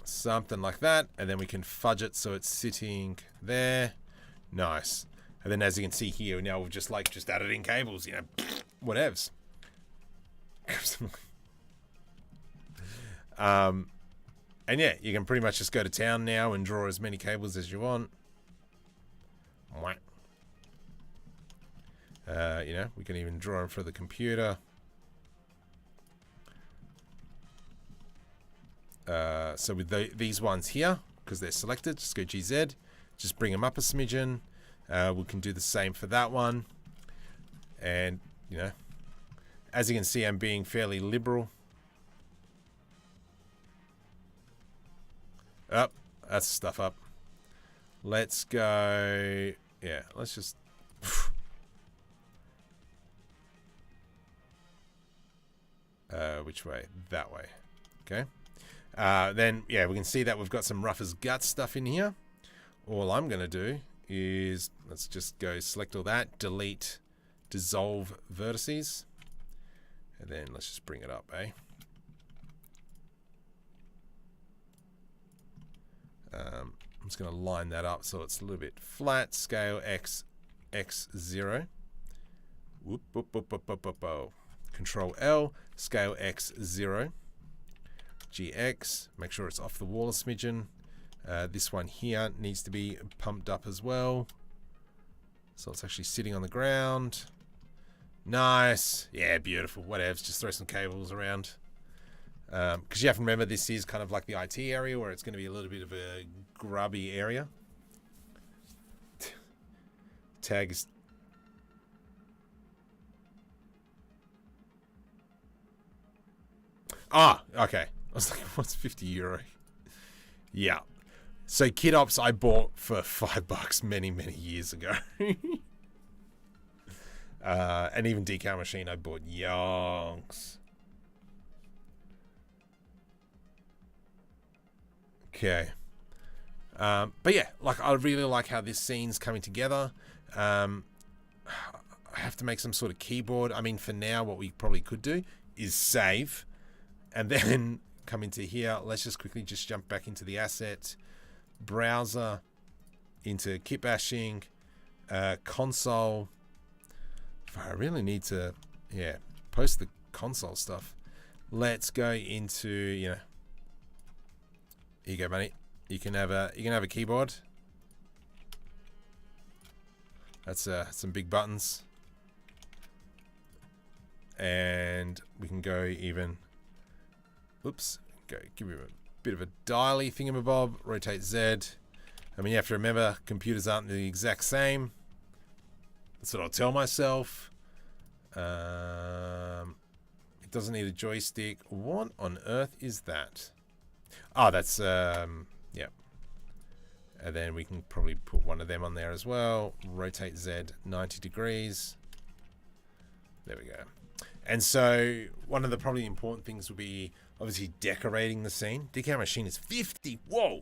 Something like that. And then we can fudge it so it's sitting there. Nice. And then as you can see here, now we've just added in cables, you know, whatevs. And yeah, you can pretty much just go to town now and draw as many cables as you want. You know, we can even draw them for the computer. So with these ones here, because they're selected, just go GZ, just bring them up a smidgen. We can do the same for that one. And, you know, as you can see, I'm being fairly liberal. Oh, that's stuff up. Let's go. Yeah, let's just. Which way? That way. Okay. Then, yeah, we can see that we've got some rough as guts stuff in here. All I'm going to do is, let's just go select all that, delete, dissolve vertices. And then let's just bring it up, eh? I'm just going to line that up so it's a little bit flat. Scale X0. Whoop, whoop, whoop, whoop, whoop, whoop, whoop. Control L, scale X 0, GX, make sure it's off the wall a smidgen. This one here needs to be pumped up as well. So it's actually sitting on the ground. Nice. Yeah, beautiful. Whatever. Just throw some cables around. Because you have to remember this is kind of like the IT area where it's going to be a little bit of a grubby area. Tags. Ah, okay. I was like, what's €50? Yeah. So KitOps I bought for $5 many years ago. And even Decal Machine I bought yonks. Okay. But yeah, like I really like how this scene's coming together. I have to make some sort of keyboard. I mean, for now, what we probably could do is save and then come into here. Let's just quickly just jump back into the asset browser, into Kitbashing, console. I really need to, yeah, post the console stuff. Let's go into, you know, here you go, buddy. You can have a keyboard. That's some big buttons, and we can go even. Oops, go give me a bit of a dialy thingamabob. Rotate Z. I mean, you have to remember computers aren't the exact same. That's what I'll tell myself. It doesn't need a joystick. What on earth is that? Oh, that's yeah. And then we can probably put one of them on there as well. Rotate Z 90 degrees. There we go. And so one of the probably important things will be obviously decorating the scene. Decal Machine is 50. Whoa.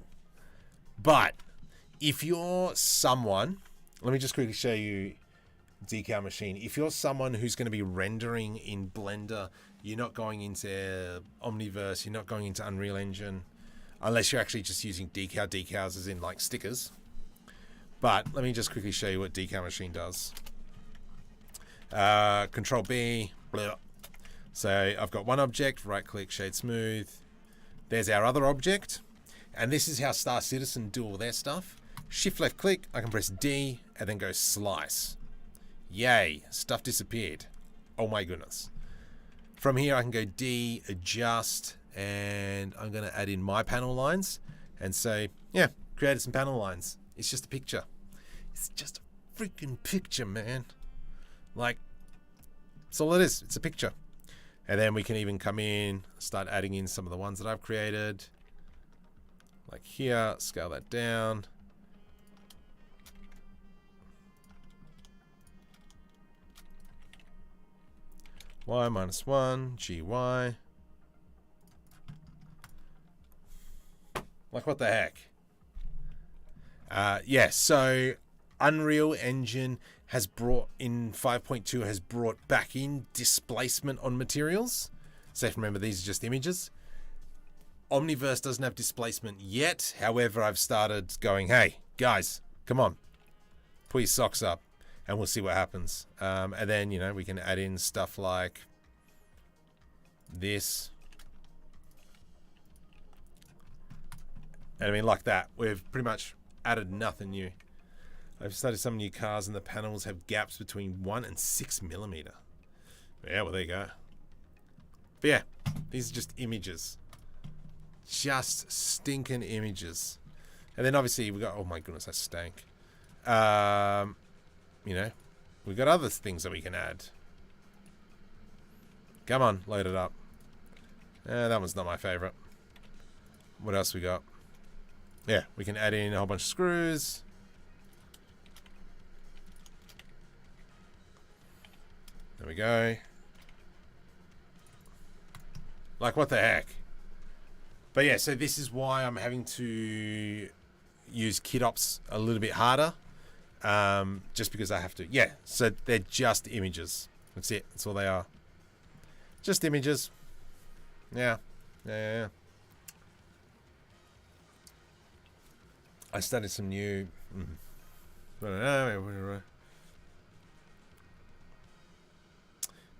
But if you're someone, let me just quickly show you Decal Machine. If you're someone who's going to be rendering in Blender, you're not going into Omniverse, you're not going into Unreal Engine, unless you're actually just using decals as in like stickers. But let me just quickly show you what Decal Machine does. Control B. Blah. So I've got one object, right click, shade smooth. There's our other object. And this is how Star Citizen do all their stuff. Shift left click, I can press D and then go slice. Yay, stuff disappeared. Oh my goodness. From here I can go D, adjust, and I'm going to add in my panel lines and say, yeah, created some panel lines. It's just a picture. It's just a freaking picture, man. Like, that's all it is. It's a picture. And then we can even come in, start adding in some of the ones that I've created. Like here, scale that down. Y minus 1, GY. Like, what the heck? Yeah, so Unreal Engine has brought in 5.2 has brought back in displacement on materials. So remember, these are just images. Omniverse doesn't have displacement yet. However, I've started going, hey, guys, come on. Put your socks up and we'll see what happens. And then, you know, we can add in stuff like this. And I mean, like that. We've pretty much added nothing new. I've started some new cars and the panels have gaps between 1 and 6 millimeter. Yeah, well, there you go. But yeah, these are just images. Just stinking images. And then obviously we got, oh my goodness, that stank. You know, we've got other things that we can add. Come on, load it up. That one's not my favorite. What else we got? Yeah, we can add in a whole bunch of screws. There we go. Like, what the heck? But yeah, so this is why I'm having to use KitOps a little bit harder. Just because I have to. Yeah, so they're just images. That's it. That's all they are. Just images. Yeah. Yeah. I started some new... I don't know.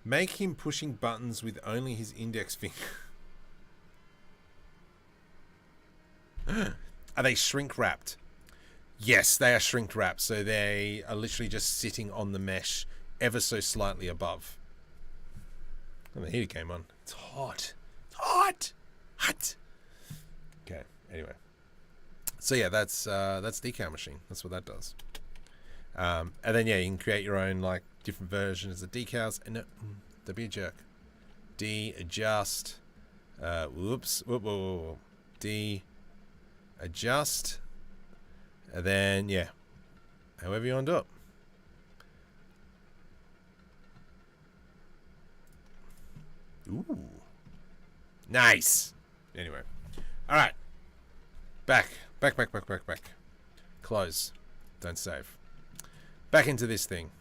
Make him pushing buttons with only his index finger. Are they shrink wrapped? Yes, they are shrink wrapped. So they are literally just sitting on the mesh ever so slightly above. Oh, the heater came on. It's hot. It's hot. Hot. Okay. Anyway. So yeah, that's decal machine. That's what that does. And then yeah, you can create your own like different versions of decals. And no, don't be a jerk. De-adjust. Whoops. Whoa, whoa, whoa, whoa. De-adjust. And then yeah, however you want to do it. Ooh. Nice. Anyway. All right. Back. Close. Don't save. Back into this thing.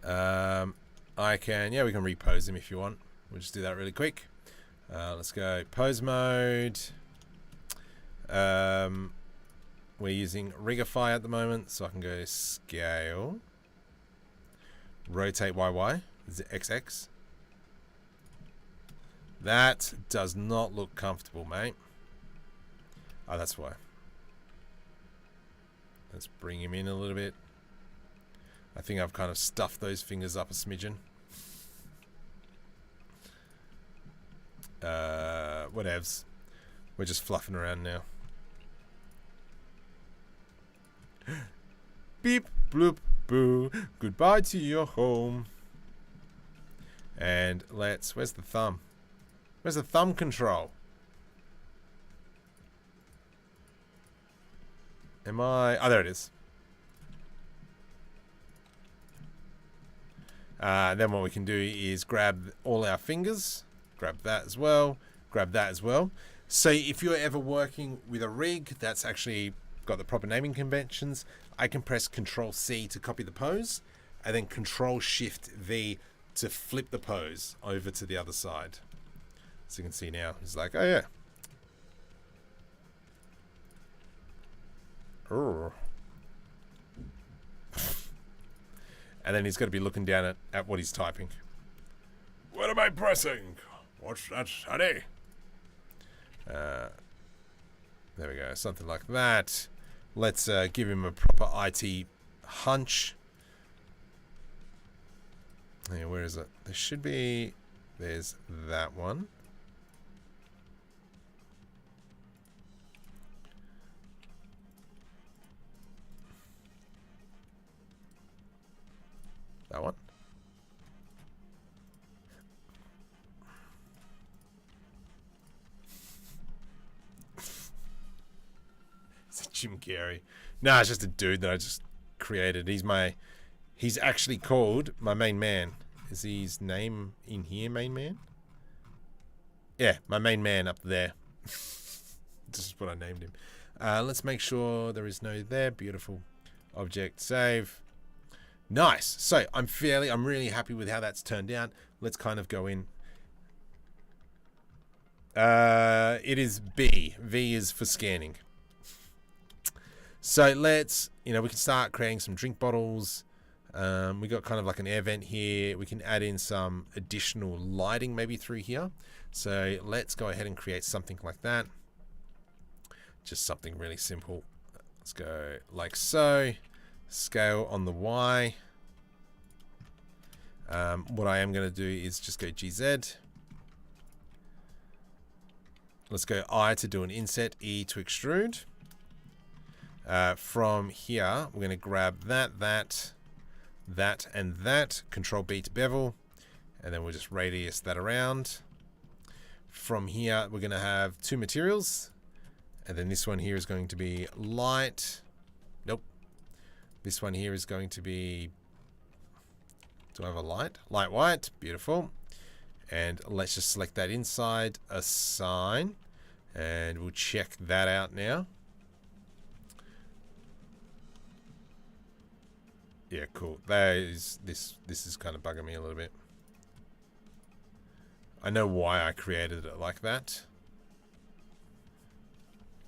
I can, yeah, we can repose him if you want. We'll just do that really quick. Let's go pose mode. We're using Rigify at the moment, so I can go scale. Rotate YY. XX. That does not look comfortable, mate. Oh, that's why. Let's bring him in a little bit. I think I've kind of stuffed those fingers up a smidgen. Whatevs. We're just fluffing around now. Beep, bloop, boo. Goodbye to your home. And let's... Where's the thumb? Where's the thumb control? Am I... Oh, there it is. Then what we can do is grab all our fingers. Grab that as well. Grab that as well. So if you're ever working with a rig that's actually got the proper naming conventions, I can press Control-C to copy the pose, and then Control-Shift-V to flip the pose over to the other side. So you can see now, it's like, oh yeah. And then he's got to be looking down at what he's typing. What am I pressing? What's that, honey? There we go, something like that. Let's give him a proper IT hunch. Yeah, where is it? There should be... There's that one. That one. It's a Jim Carrey. No, it's just a dude that I just created. He's actually called my main man. Is his name in here, main man? Yeah, my main man up there. This is what I named him. Let's make sure there is no there. Beautiful. Object save. Nice. So I'm really happy with how that's turned out. Let's kind of go in. It is B. V is for scanning. So let's, we can start creating some drink bottles. We got kind of like an air vent here. We can add in some additional lighting maybe through here. So let's go ahead and create something like that. Just something really simple. Let's go like so. Scale on the Y. What I am going to do is just go GZ. Let's go I to do an inset, E to extrude. From here, we're going to grab that, and that. Control B to bevel. And then we'll just radius that around. From here, we're going to have two materials. And then this one here is going to be light. Nope. This one here is going to be... Do I have a light? Light white. Beautiful. And let's just select that inside. Assign. And we'll check that out now. Yeah, cool. This is kind of bugging me a little bit. I know why I created it like that.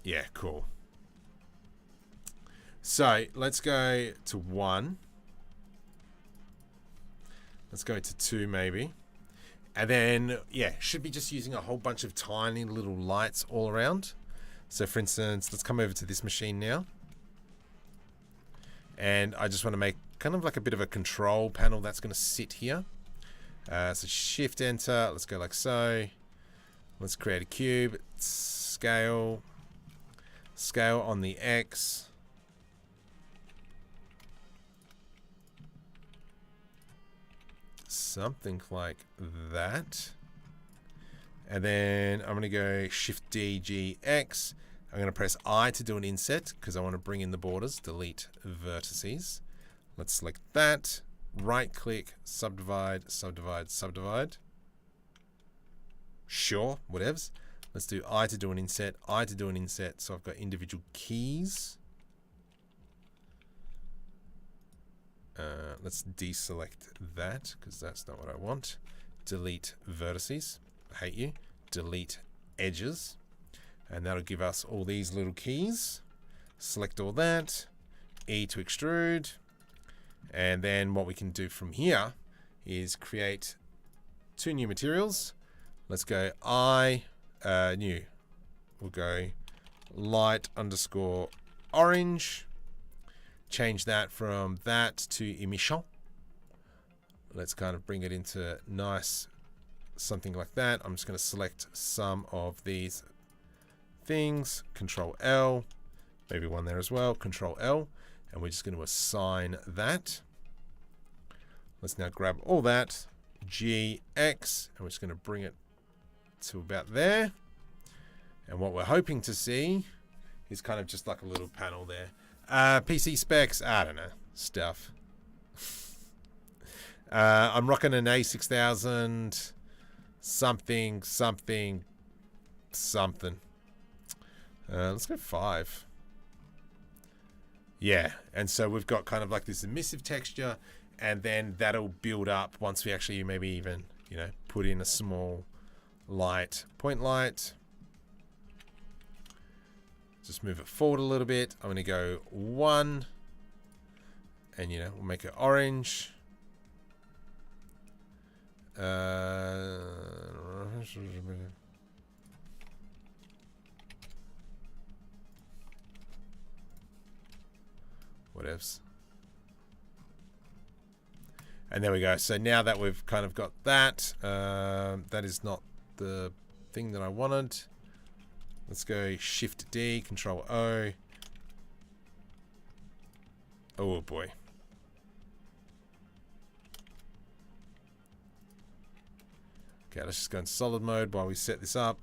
Yeah, cool. So let's go to 1. Let's go to 2 maybe. And then, yeah, should be just using a whole bunch of tiny little lights all around. So for instance, let's come over to this machine now. And I just want to make kind of like a bit of a control panel that's going to sit here. So shift enter, let's go like so. Let's create a cube, scale on the X. Something like that. And then I'm going to go Shift D, G, X. I'm going to press I to do an inset because I want to bring in the borders, delete vertices. Let's select that, right click, subdivide, subdivide, subdivide. Sure, whatevs. Let's do I to do an inset, I to do an inset. So I've got individual keys. Let's deselect that because that's not what I want. Delete vertices. I hate you. Delete edges. And that'll give us all these little keys. Select all that. E to extrude. And then what we can do from here is create 2 new materials. Let's go new. We'll go light underscore orange. Change that from that to emission. Let's kind of bring it into nice something like that. I'm just going to select some of these things. Control L, maybe one there as well. Control L, and we're just going to assign that. Let's now grab all that. GX, and we're just going to bring it to about there. And what we're hoping to see is kind of just like a little panel there. PC specs, I don't know, stuff. I'm rocking an A6000 something. Let's go 5. Yeah, and so we've got kind of like this emissive texture, and then that'll build up once we actually maybe even, you know, put in a small light, point light. Just move it forward a little bit. I'm going to go 1, and you know, we'll make it orange. Whatevs. And there we go. So now that we've kind of got that, that is not the thing that I wanted. Let's go Shift D, Control O. Oh boy. Okay, let's just go in solid mode while we set this up.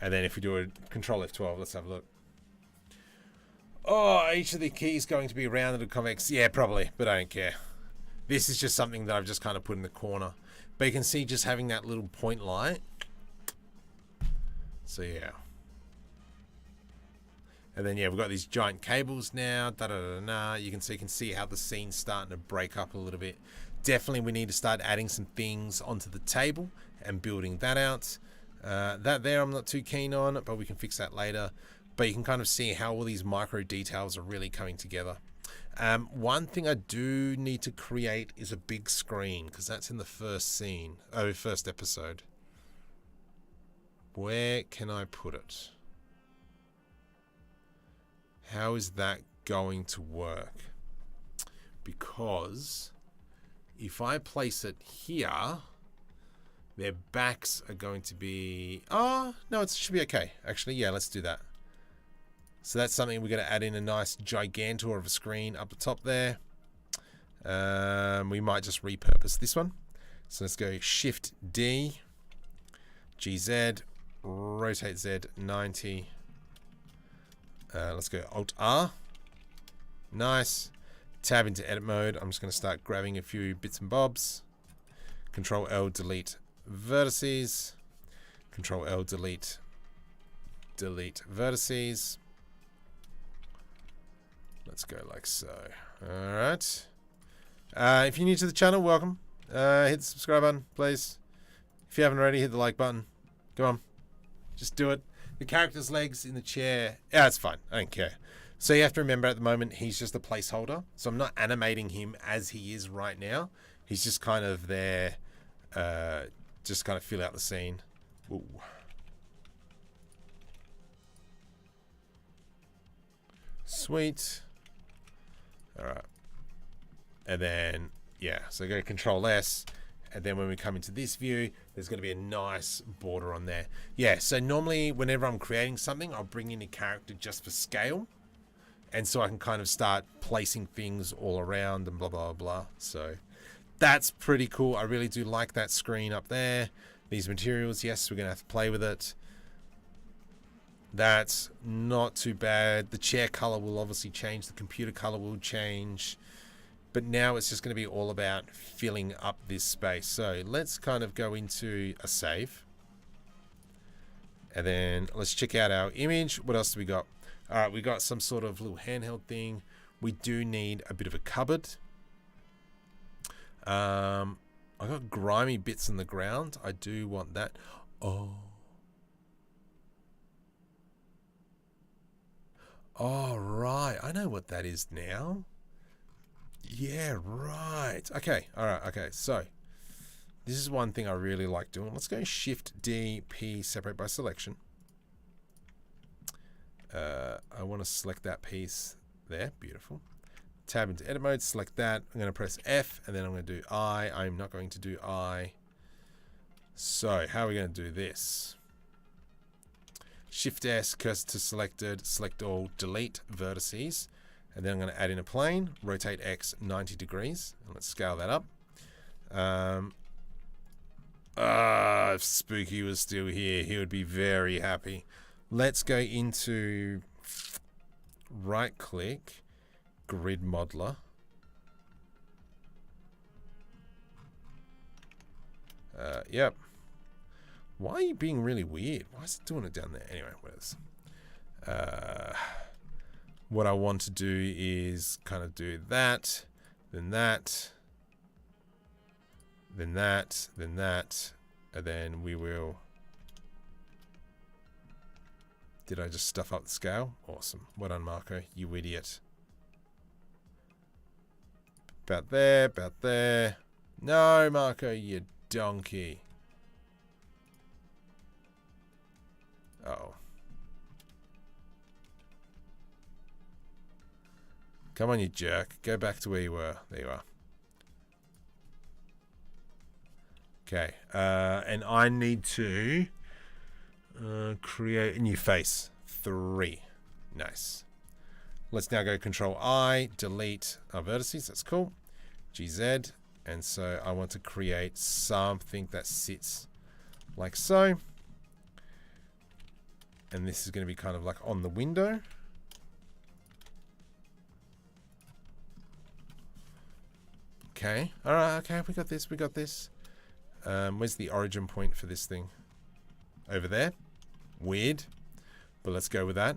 And then if we do a Control F12, let's have a look. Oh, each of the keys going to be rounded or convex. Yeah, probably, but I don't care. This is just something that I've just kind of put in the corner. But you can see just having that little point light. So yeah. And then yeah, we've got these giant cables now. You can see how the scene's starting to break up a little bit. Definitely we need to start adding some things onto the table and building that out. That there I'm not too keen on, but we can fix that later. But you can kind of see how all these micro details are really coming together. One thing I do need to create is a big screen, because that's in the first scene, first episode. Where can I put it? How is that going to work? Because if I place it here, their backs are going to be... Oh, no, it should be okay. Actually, yeah, let's do that. So that's something we're going to add in, a nice gigantor of a screen up the top there. We might just repurpose this one. So let's go Shift D, GZ, rotate Z 90. Let's go Alt R. Nice. Tab into edit mode. I'm just going to start grabbing a few bits and bobs. Control L, delete vertices. Control L, delete vertices. Let's go like so. All right. If you're new to the channel, welcome. Hit the subscribe button, please. If you haven't already, hit the like button. Come on. Just do it. The character's legs in the chair. Yeah, it's fine. I don't care. So you have to remember at the moment, he's just a placeholder. So I'm not animating him as he is right now. He's just kind of there, just kind of fill out the scene. Ooh. Sweet. All right. And then, yeah, so go Control S. And then when we come into this view, there's going to be a nice border on there. Yeah, so normally whenever I'm creating something, I'll bring in a character just for scale. And so I can kind of start placing things all around and blah, blah, blah. So that's pretty cool. I really do like that screen up there. These materials, yes, we're going to have to play with it. That's not too bad. The chair color will obviously change. The computer color will change. But now it's just going to be all about filling up this space. So let's kind of go into a save. And then let's check out our image. What else do we got? All right, we got some sort of little handheld thing. We do need a bit of a cupboard. I got grimy bits in the ground. I do want that. Oh, right. I know what that is now. Yeah, right. Okay. All right. Okay. So this is one thing I really like doing. Let's go Shift D, P, separate by selection. I want to select that piece there. Beautiful. Tab into edit mode, select that. I'm going to press F and then I'm going to do I. I'm not going to do I. So how are we going to do this? Shift S, cursor to selected, select all, delete vertices. And then I'm going to add in a plane, rotate X 90 degrees. And let's scale that up. If Spooky was still here, he would be very happy. Let's go into right click, grid modeler. Yep. Why are you being really weird? Why is it doing it down there? Anyway, what is what I want to do is kind of do that, then that, then that, then that, and then we will... Did I just stuff up the scale? Awesome. Well done, Marco, you idiot. About there, about there. No, Marco, you donkey. Uh-oh. Come on, you jerk. Go back to where you were. There you are. Okay. And I need to create a new face. 3. Nice. Let's now go Control I, delete our vertices. That's cool. GZ. And so I want to create something that sits like so. And this is going to be kind of like on the window. Okay. All right. Okay. We got this. We got this. Where's the origin point for this thing? Over there. Weird. But let's go with that.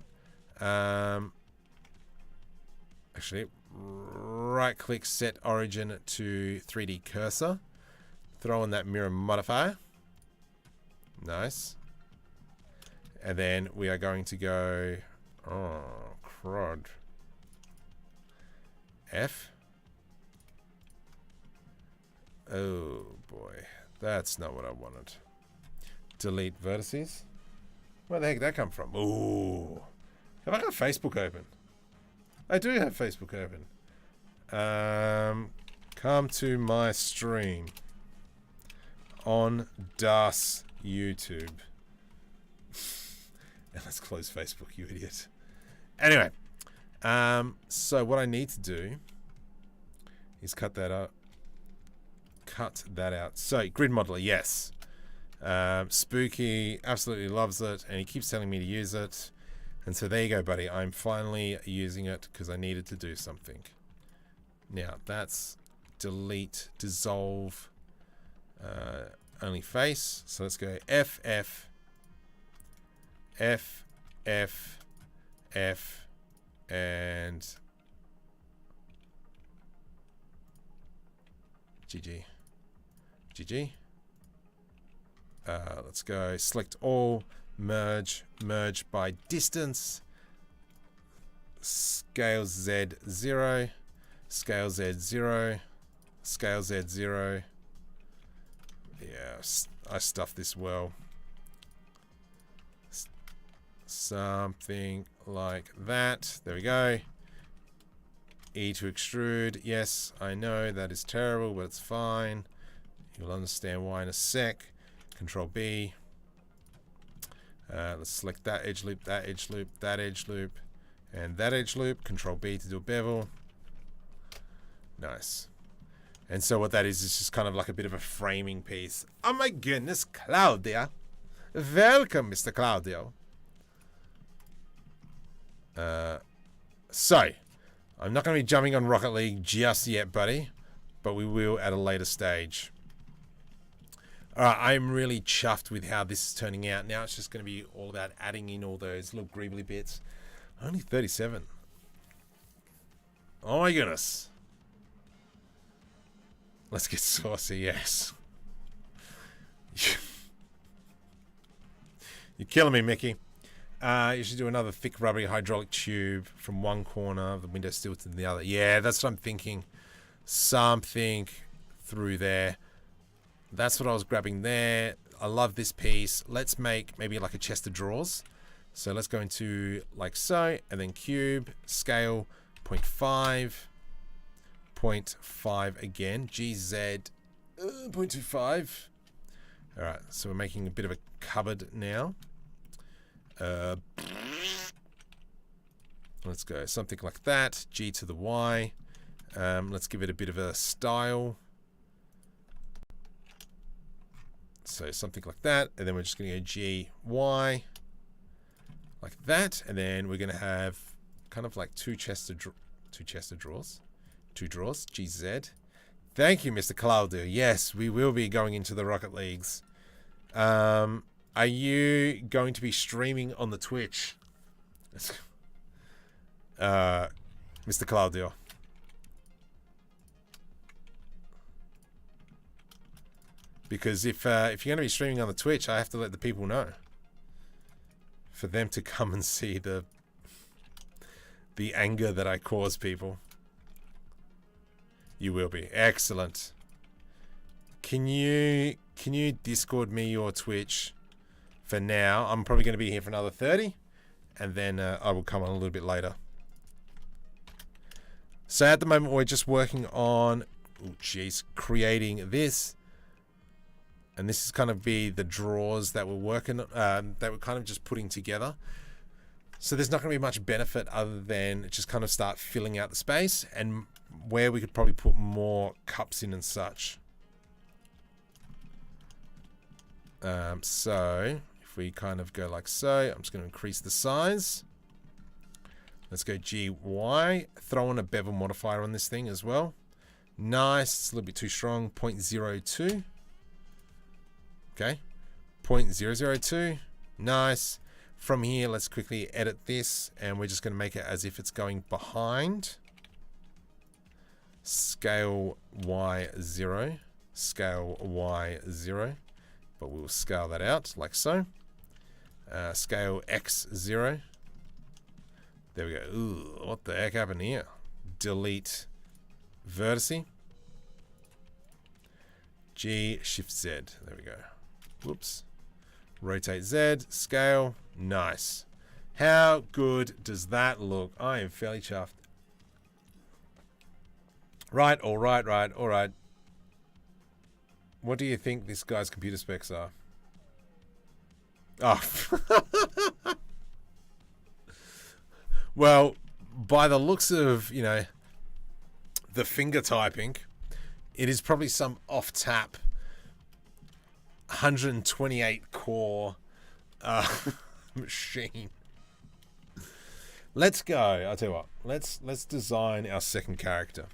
Actually, right click, set origin to 3D cursor. Throw in that mirror modifier. Nice. And then we are going to go, oh, crud. F. Oh, boy. That's not what I wanted. Delete vertices. Where the heck did that come from? Ooh. Have I got Facebook open? I do have Facebook open. Come to my stream on Das YouTube. And let's close Facebook, you idiot. Anyway, so what I need to do is cut that up. Cut that out. So, grid modeler, yes. Spooky absolutely loves it, and he keeps telling me to use it. And so there you go, buddy. I'm finally using it because I needed to do something. Now, that's delete, dissolve, only face. So let's go F, F, F, F, F, and GG. GG. Let's go select all, merge, merge by distance, scale Z 0, scale Z 0, scale Z 0. Yeah, I stuffed this well. Something like that. There we go. E to extrude. Yes, I know that is terrible, but it's fine. You'll understand why in a sec. Control B. Let's select that edge loop, that edge loop, that edge loop, and that edge loop. Control B to do a bevel. Nice. And so what that is just kind of like a bit of a framing piece. Oh my goodness, Claudia. Welcome, Mr. Claudio. So, I'm not going to be jumping on Rocket League just yet, buddy, but we will at a later stage. Alright, I'm really chuffed with how this is turning out. Now it's just going to be all about adding in all those little greebly bits. Only 37. Oh my goodness. Let's get saucy, yes. You're killing me, Mickey. You should do another thick rubbery hydraulic tube from one corner of the window sill to the other. Yeah, that's what I'm thinking. Something through there. That's what I was grabbing there. I love this piece. Let's make maybe like a chest of drawers. So let's go into like so, and then cube, scale, 0.5, 0.5 again, GZ, 0.25. All right, so we're making a bit of a cupboard now. Let's go something like that, G to the Y. Let's give it a bit of a style. So something like that, and then we're just going to go G, Y, like that, and then we're going to have kind of like two chests of drawers, GZ. Thank you, Mr. Claudio. Yes, we will be going into the Rocket Leagues. Are you going to be streaming on the Twitch, Mr. Claudio? Because if you're going to be streaming on the Twitch, I have to let the people know, for them to come and see the anger that I cause people. You will be. Excellent. Can you Discord me your Twitch for now? I'm probably going to be here for another 30, and then I will come on a little bit later. So at the moment we're just working on, creating this. And this is kind of be the drawers that we're working, that we're kind of just putting together. So there's not going to be much benefit other than just kind of start filling out the space, and where we could probably put more cups in and such. So if we kind of go like so, I'm just going to increase the size. Let's go GY, throw in a bevel modifier on this thing as well. Nice, it's a little bit too strong, 0.02. Okay, 0.002, nice. From here, let's quickly edit this, and we're just going to make it as if it's going behind. Scale Y0, scale Y0, but we'll scale that out like so. Scale X0. There we go. Ooh, what the heck happened here? Delete vertice. G, Shift Z. There we go. Whoops. Rotate Z, scale, nice. How good does that look? I am fairly chuffed. Right, all right. What do you think this guy's computer specs are? Oh. Well, by the looks of, the finger typing, it is probably some off-tap 128 core machine. Let's go. I'll tell you what. Let's design our second character.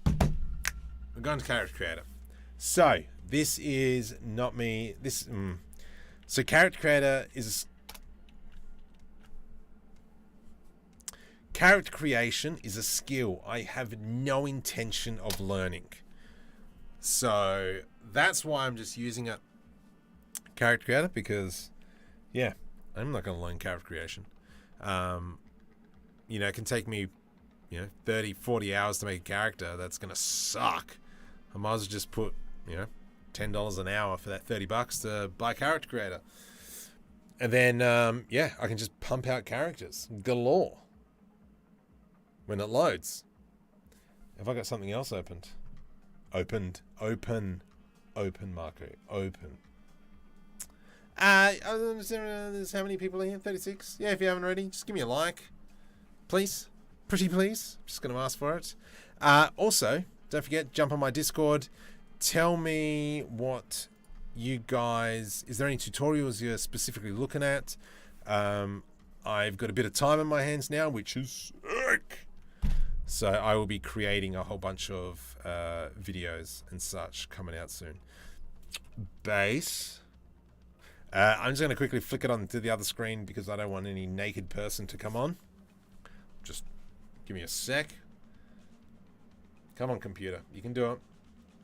We're going to character creator. So this is not me. So character creator is character creation is a skill I have no intention of learning. So that's why I'm just using it, character creator, because yeah, I'm not going to learn character creation. You know, it can take me, 30, 40 hours to make a character. That's going to suck. I might as well just put, $10 an hour for that $30 to buy a character creator. And then, I can just pump out characters galore when it loads. Have I got something else opened? Open, Marco, open. There's how many people are here? 36? Yeah, if you haven't already, just give me a like. Please. Pretty please. Just going to ask for it. Also, don't forget, jump on my Discord. Tell me what you guys... Is there any tutorials you're specifically looking at? I've got a bit of time in my hands now, which is sick. So I will be creating a whole bunch of videos and such coming out soon. Base. I'm just going to quickly flick it onto the other screen because I don't want any naked person to come on. Just give me a sec. Come on, computer. You can do it.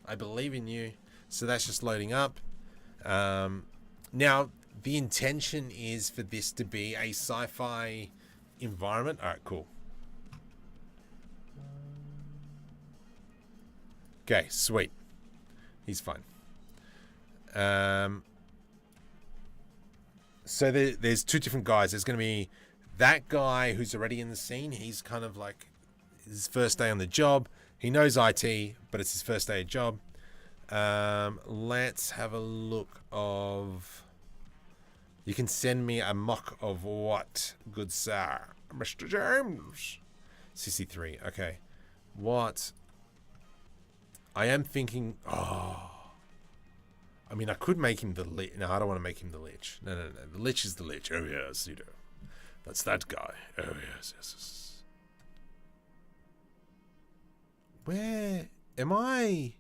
I believe in you. So that's just loading up. Now, the intention is for this to be a sci-fi environment. All right, cool. Okay, sweet. He's fine. So there's two different guys. There's going to be that guy who's already in the scene. He's kind of like his first day on the job. He knows IT, but it's his first day of job. Let's have a look of... You can send me a mock of what, good sir? Mr. James. CC3, okay. What... I am thinking... Oh... I mean, I could make him the Lich. No, I don't want to make him the Lich. No. The Lich is the Lich. Oh, yes, you know. That's that guy. Oh, yes. Where am I?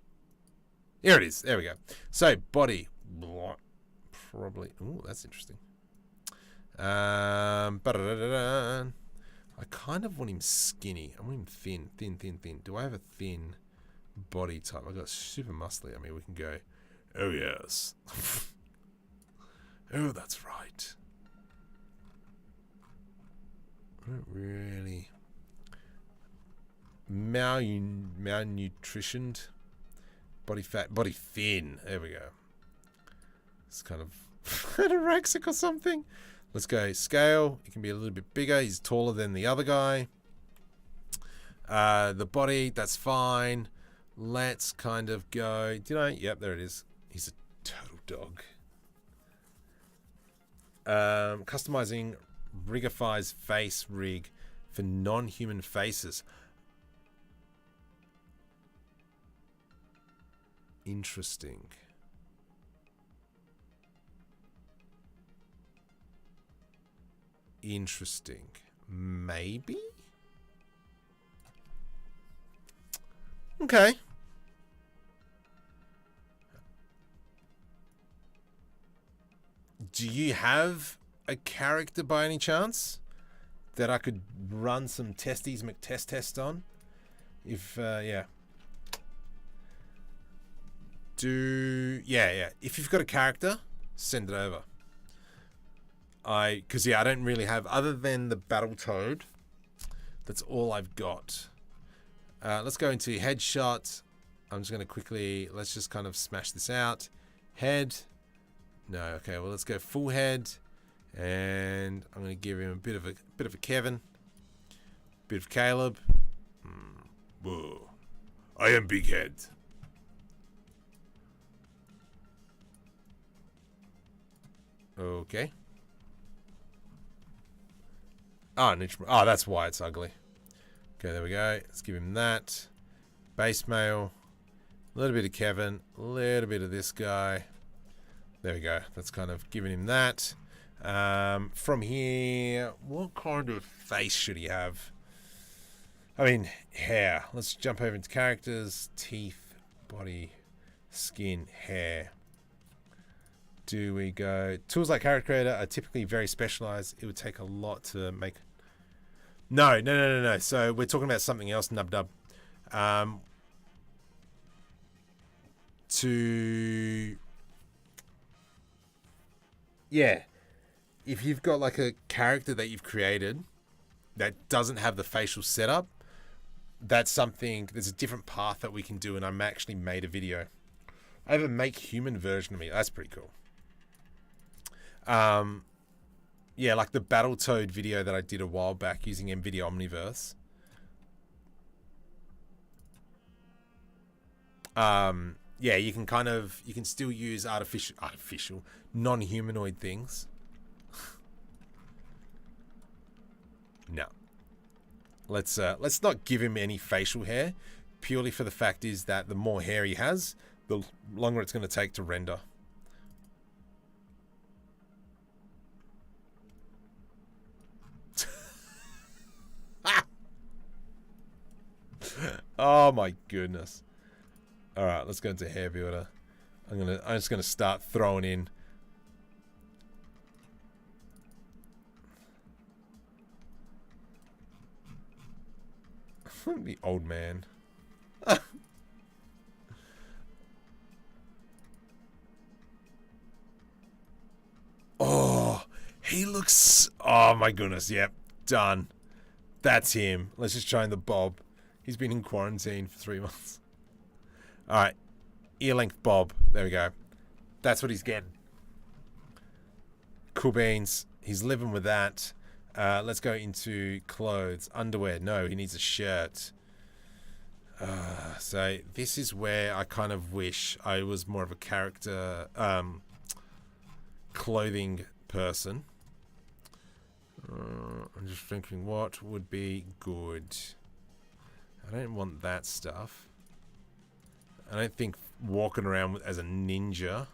Here it is. There we go. So, body. Probably. Oh, that's interesting. I kind of want him skinny. I want him thin. Thin. Do I have a thin body type? I got super muscly. I mean, we can go... Oh, yes. Oh, that's right. I don't really... Malnutritioned. Body fat. Body thin. There we go. It's kind of anorexic or something. Let's go scale. He can be a little bit bigger. He's taller than the other guy. The body, that's fine. Let's kind of go... Yep, there it is. He's a total dog. Customizing Rigify's face rig for non-human faces. Interesting. Maybe? Okay. Do you have a character by any chance that I could run some testies McTest on? If, yeah. Yeah. If you've got a character, send it over. Because I don't really have, other than the Battletoad, that's all I've got. Let's go into headshot. I'm just going to quickly, let's just kind of smash this out. Head. No, okay, well, let's go full head. And I'm going to give him a bit of a Kevin. Bit of Caleb. Whoa. I am big head. Okay. Oh, that's why it's ugly. Okay, there we go. Let's give him that. Base male. A little bit of Kevin. A little bit of this guy. There we go. That's kind of giving him that. From here, what kind of face should he have? I mean, hair. Let's jump over into characters. Teeth, body, skin, hair. Do we go... Tools like character creator are typically very specialized. It would take a lot to make... No. So we're talking about something else, nub-dub. Yeah. if you've got like a character that you've created that doesn't have the facial setup, that's something, there's a different path that we can do, and I actually made a video. I have a make human version of me. That's pretty cool. Yeah, like the Battletoad video that I did a while back using NVIDIA Omniverse. Yeah, you can kind of, you can still use artificial, non-humanoid things. No. Let's not give him any facial hair, purely for the fact is that the more hair he has, the longer it's going to take to render. Oh my goodness. All right, let's go into hair builder. I'm just gonna start throwing in. The old man. Oh, he looks. Oh my goodness. Yep, done. That's him. Let's just try in the bob. He's been in quarantine for 3 months. All right, ear length bob. There we go. That's what he's getting. Cool beans. He's living with that. Let's go into clothes. Underwear. No, he needs a shirt. So this is where I kind of wish I was more of a character clothing person. I'm just thinking what would be good. I don't want that stuff. I don't think walking around as a ninja.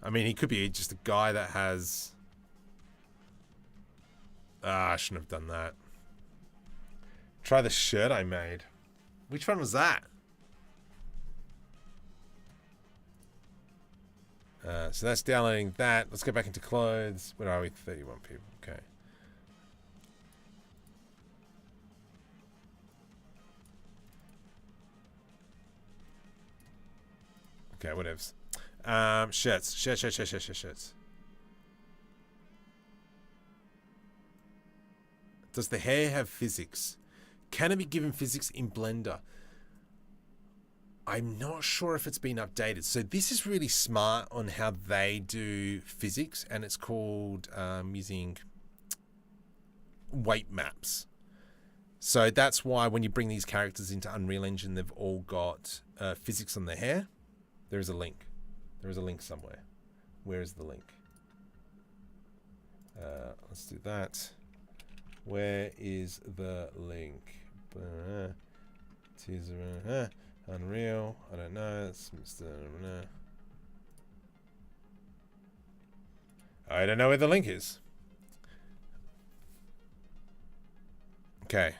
I mean, he could be just a guy that has... I shouldn't have done that. Try the shirt I made. Which one was that? So that's downloading that. Let's go back into clothes. Where are we? 31 people. Okay. Okay, whatevs. Shirts. Shirts. Does the hair have physics? Can it be given physics in Blender? I'm not sure if it's been updated. So this is really smart on how they do physics, and it's called using weight maps. So that's why when you bring these characters into Unreal Engine, they've all got physics on their hair. There is a link. There is a link somewhere. Where is the link? Let's do that. Where is the link? Unreal. I don't know. It's Mr. I don't know where the link is. Okay.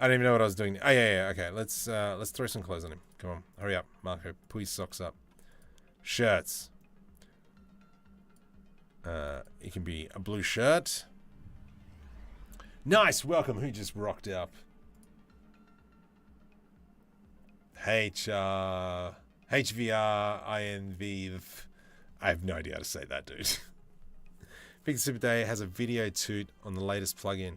I don't even know what I was doing. Oh yeah. Okay, let's throw some clothes on him. Come on, hurry up, Marco. Pull his socks up. Shirts. It can be a blue shirt. Nice, welcome. Who just rocked up? HVR INV. I have no idea how to say that, dude. Big Super Day has a video toot on the latest plugin.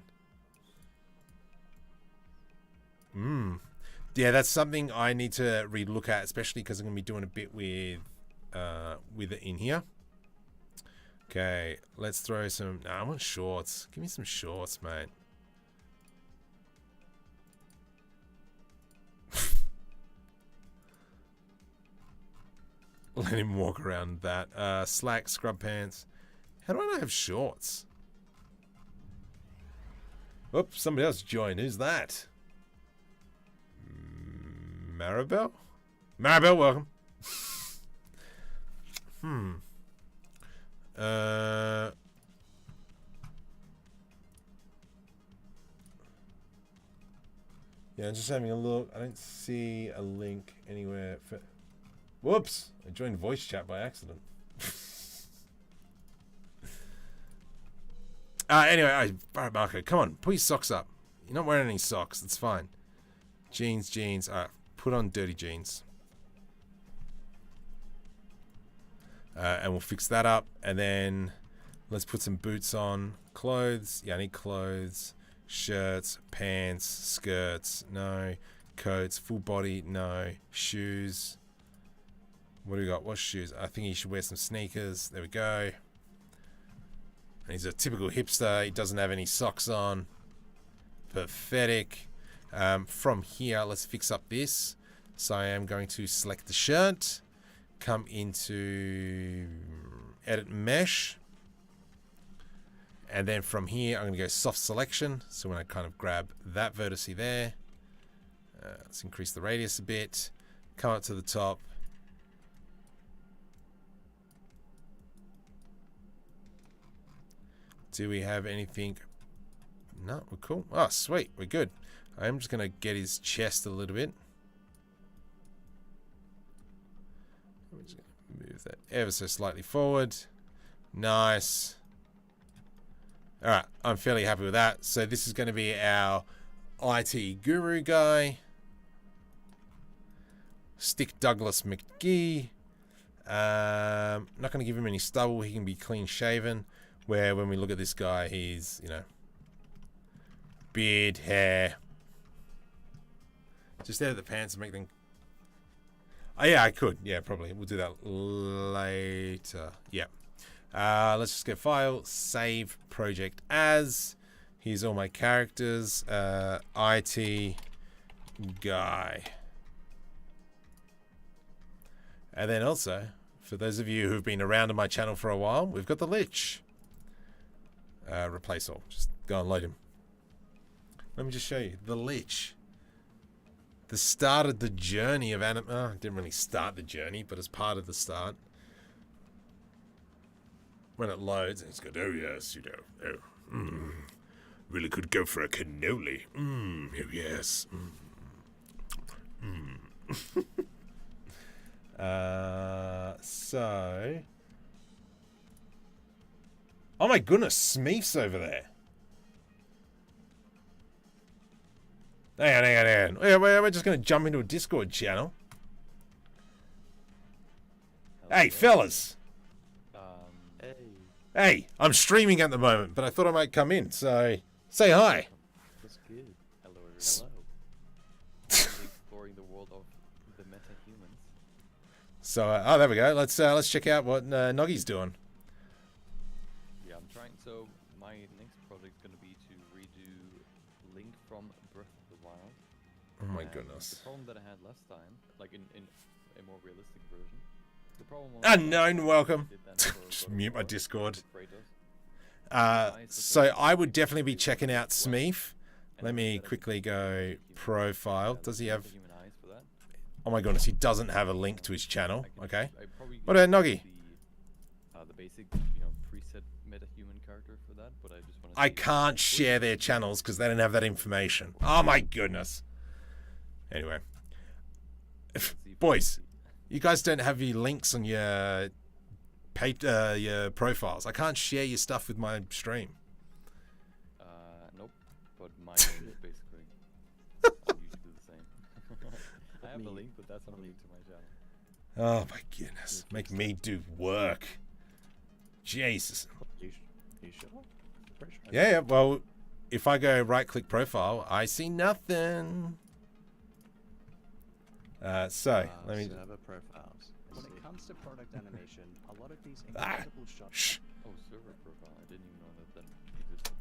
Yeah, that's something I need to relook at, especially because I'm going to be doing a bit with it in here. Okay, let's throw some... Nah, I want shorts. Give me some shorts, mate. Let him walk around that. Slack, scrub pants. How do I not have shorts? Oops, somebody else joined. Who's that? Maribel? Maribel, welcome. Yeah, I'm just having a look. I don't see a link anywhere for... Whoops! I joined voice chat by accident. Anyway, alright, Marco, come on, put your socks up. You're not wearing any socks, it's fine. Jeans. Alright, put on dirty jeans. and we'll fix that up. And then let's put some boots on. Clothes. Yeah, I need clothes. Shirts, pants, skirts. No. Coats. Full body. No. Shoes. What do we got? What shoes? I think he should wear some sneakers. There we go. And he's a typical hipster. He doesn't have any socks on. Pathetic. From here, let's fix up this. So I am going to select the shirt. Come into edit mesh. And then from here, I'm going to go soft selection. So when I kind of grab that vertice there, let's increase the radius a bit. Come up to the top. Do we have anything? No, we're cool. Oh, sweet. We're good. I'm just going to get his chest a little bit. I'm just going to move that ever so slightly forward. Nice. All right, I'm fairly happy with that. So this is going to be our IT guru guy. Stick Douglas McGee. Not going to give him any stubble. He can be clean shaven. Where when we look at this guy, he's, you know, beard, hair. Just edit the pants and make them. Oh yeah, I could. Yeah, probably. We'll do that later. Yeah. Let's just go file, save project as. Here's all my characters. IT guy. And then also, for those of you who've been around on my channel for a while, we've got the Lich. Replace all. Just go and load him. Let me just show you. The Lich. The start of the journey of didn't really start the journey, but as part of the start. When it loads, it's good. Oh yes, you know. Oh, really could go for a cannoli. Oh yes. So. Oh my goodness, Smeef's over there. Hang on. We're just going to jump into a Discord channel. Hey, fellas. Hey, I'm streaming at the moment, but I thought I might come in, so say hi. That's good. Hello. Exploring the world of the meta-humans. So, oh, there we go. Let's check out what Noggy's doing. Yeah, I'm trying. So my next project is going to be to redo Link from Breath of the Wild. Oh my goodness. The problem that I had last time, like in a more realistic version. The problem was Unknown, welcome. Just mute my Discord. So I would definitely be checking out Smeef. Let me quickly go profile. Does he have? Oh my goodness, he doesn't have a link to his channel. Okay. What about Noggy? The basic, preset meta-human character for that, but I just want to. I can't share their channels because they don't have that information. Oh my goodness. Anyway, boys, you guys don't have your links on your profiles. I can't share your stuff with my stream. Nope. But mine is basically. I'll usually do the same. I have the link, but that's not a link to my channel. Oh my goodness. Make me do work. Jesus. You sure? Yeah, well, if I go right-click profile, I see nothing. Let me... Server profiles. When it comes to product animation, a lot of these incredible shots... Oh, server profile. I didn't even know that existed.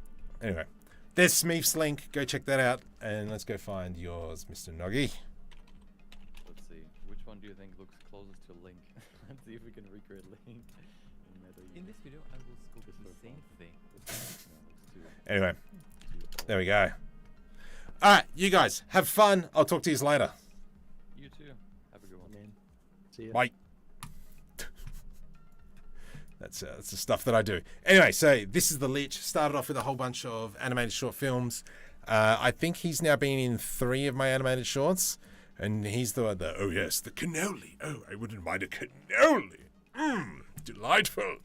Anyway, there's Smeef's link. Go check that out. And let's go find yours, Mr. Noggy. Let's see. Which one do you think looks closest to Link? Let's see if we can recreate Link. In this video, I will scope the same thing. Anyway, there we go. All right, you guys, have fun. I'll talk to you later. You too. Have a good one. See ya. Bye. That's the stuff that I do. Anyway, so this is the Lich. Started off with a whole bunch of animated short films. I think he's now been in 3 of my animated shorts. And he's the oh yes, the cannoli. Oh, I wouldn't mind a cannoli. Delightful.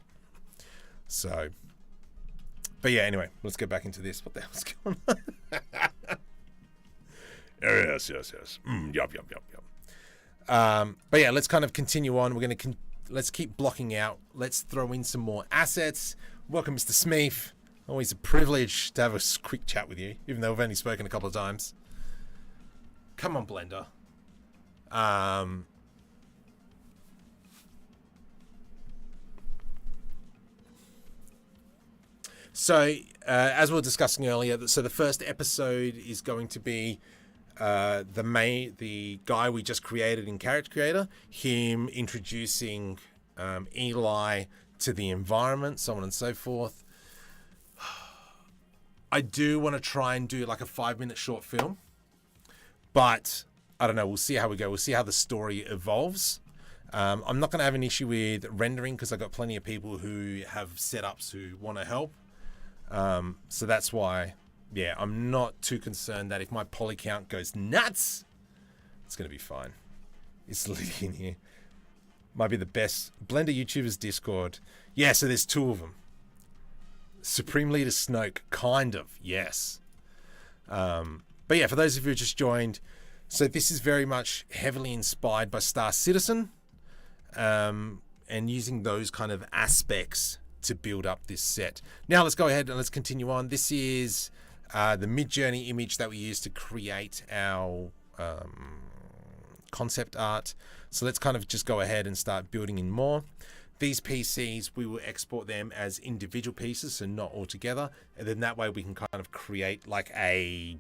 So, but yeah, anyway, let's get back into this. What the hell's going on? Yes. Yup. But yeah, let's kind of continue on. We're going to let's keep blocking out. Let's throw in some more assets. Welcome, Mr. Smeef. Always a privilege to have a quick chat with you, even though we've only spoken a couple of times. Come on, Blender. So, as we were discussing earlier, so the first episode is going to be the guy we just created in Character Creator, him introducing Eli to the environment, so on and so forth. I do want to try and do like a 5-minute short film, but I don't know. We'll see how we go. We'll see how the story evolves. I'm not going to have an issue with rendering because I've got plenty of people who have setups who want to help. So that's why, yeah, I'm not too concerned that if my poly count goes nuts, it's going to be fine. It's Liddy in here. Might be the best. Blender YouTubers Discord. Yeah, so there's 2 of them. Supreme Leader Snoke, kind of, yes. But yeah, for those of you who just joined, so this is very much heavily inspired by Star Citizen, and using those kind of aspects to build up this set. Now let's go ahead and let's continue on. This is the Midjourney image that we use to create our concept art. So let's kind of just go ahead and start building in more. These PCs, we will export them as individual pieces, so not all together. And then that way we can kind of create like a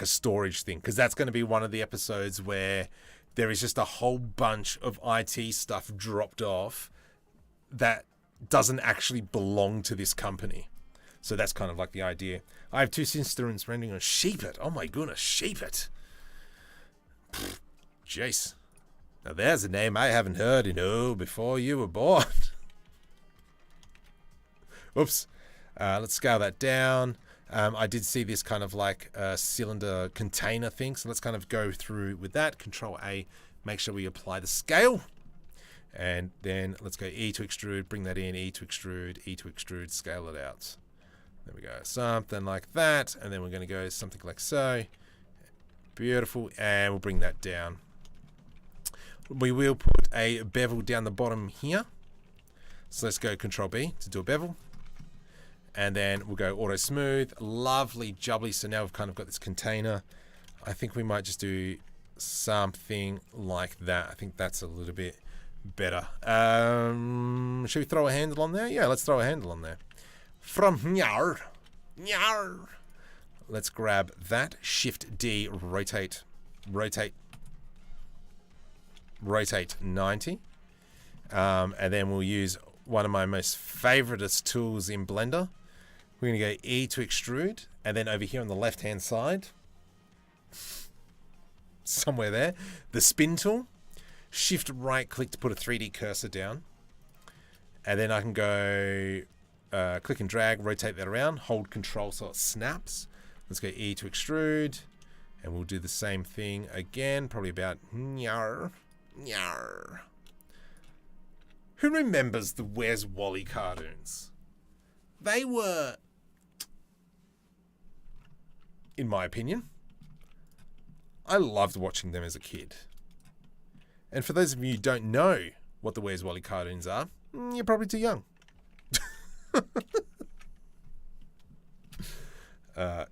storage thing. Because that's going to be one of the episodes where there is just a whole bunch of IT stuff dropped off that doesn't actually belong to this company. So that's kind of like the idea. I have 2 instruments rendering on Sheepit. Oh my goodness, Sheepit. Jace. Now there's a name I haven't heard in before you were born. Oops. Let's scale that down. I did see this kind of like cylinder container thing. So let's kind of go through with that. Control A, make sure we apply the scale. And then let's go E to extrude, bring that in, E to extrude, scale it out. There we go. Something like that. And then we're going to go something like so. Beautiful. And we'll bring that down. We will put a bevel down the bottom here. So let's go Control B to do a bevel. And then we'll go auto smooth. Lovely jubbly. So now we've kind of got this container. I think we might just do something like that. I think that's a little bit better. Should we throw a handle on there? Yeah, let's throw a handle on there. From nyar. Let's grab that. Shift D, rotate 90. And then we'll use one of my most favoritist tools in Blender. We're going to go E to extrude, and then over here on the left hand side, somewhere there, the spin tool. Shift right click to put a 3D cursor down, and then I can go click and drag, rotate that around, hold Control so it snaps. Let's go E to extrude, and we'll do the same thing again, probably about nyar. Who remembers the Where's Wally cartoons? They were, in my opinion, I loved watching them as a kid. And for those of you who don't know what the Where's Wally cartoons are, you're probably too young.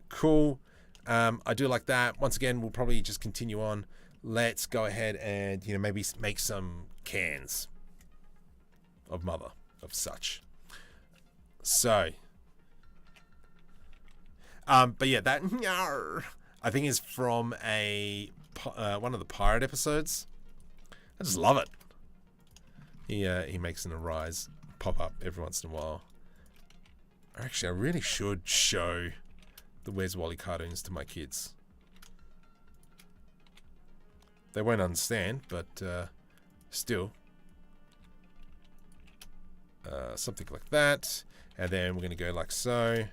Cool. I do like that. Once again, we'll probably just continue on. Let's go ahead and, maybe make some cans of mother, of such. So, but yeah, that I think is from one of the pirate episodes. I just love it. He makes an arise pop up every once in a while. Actually, I really should show the Where's Wally cartoons to my kids. They won't understand, but still. Something like that. And then we're going to go like so.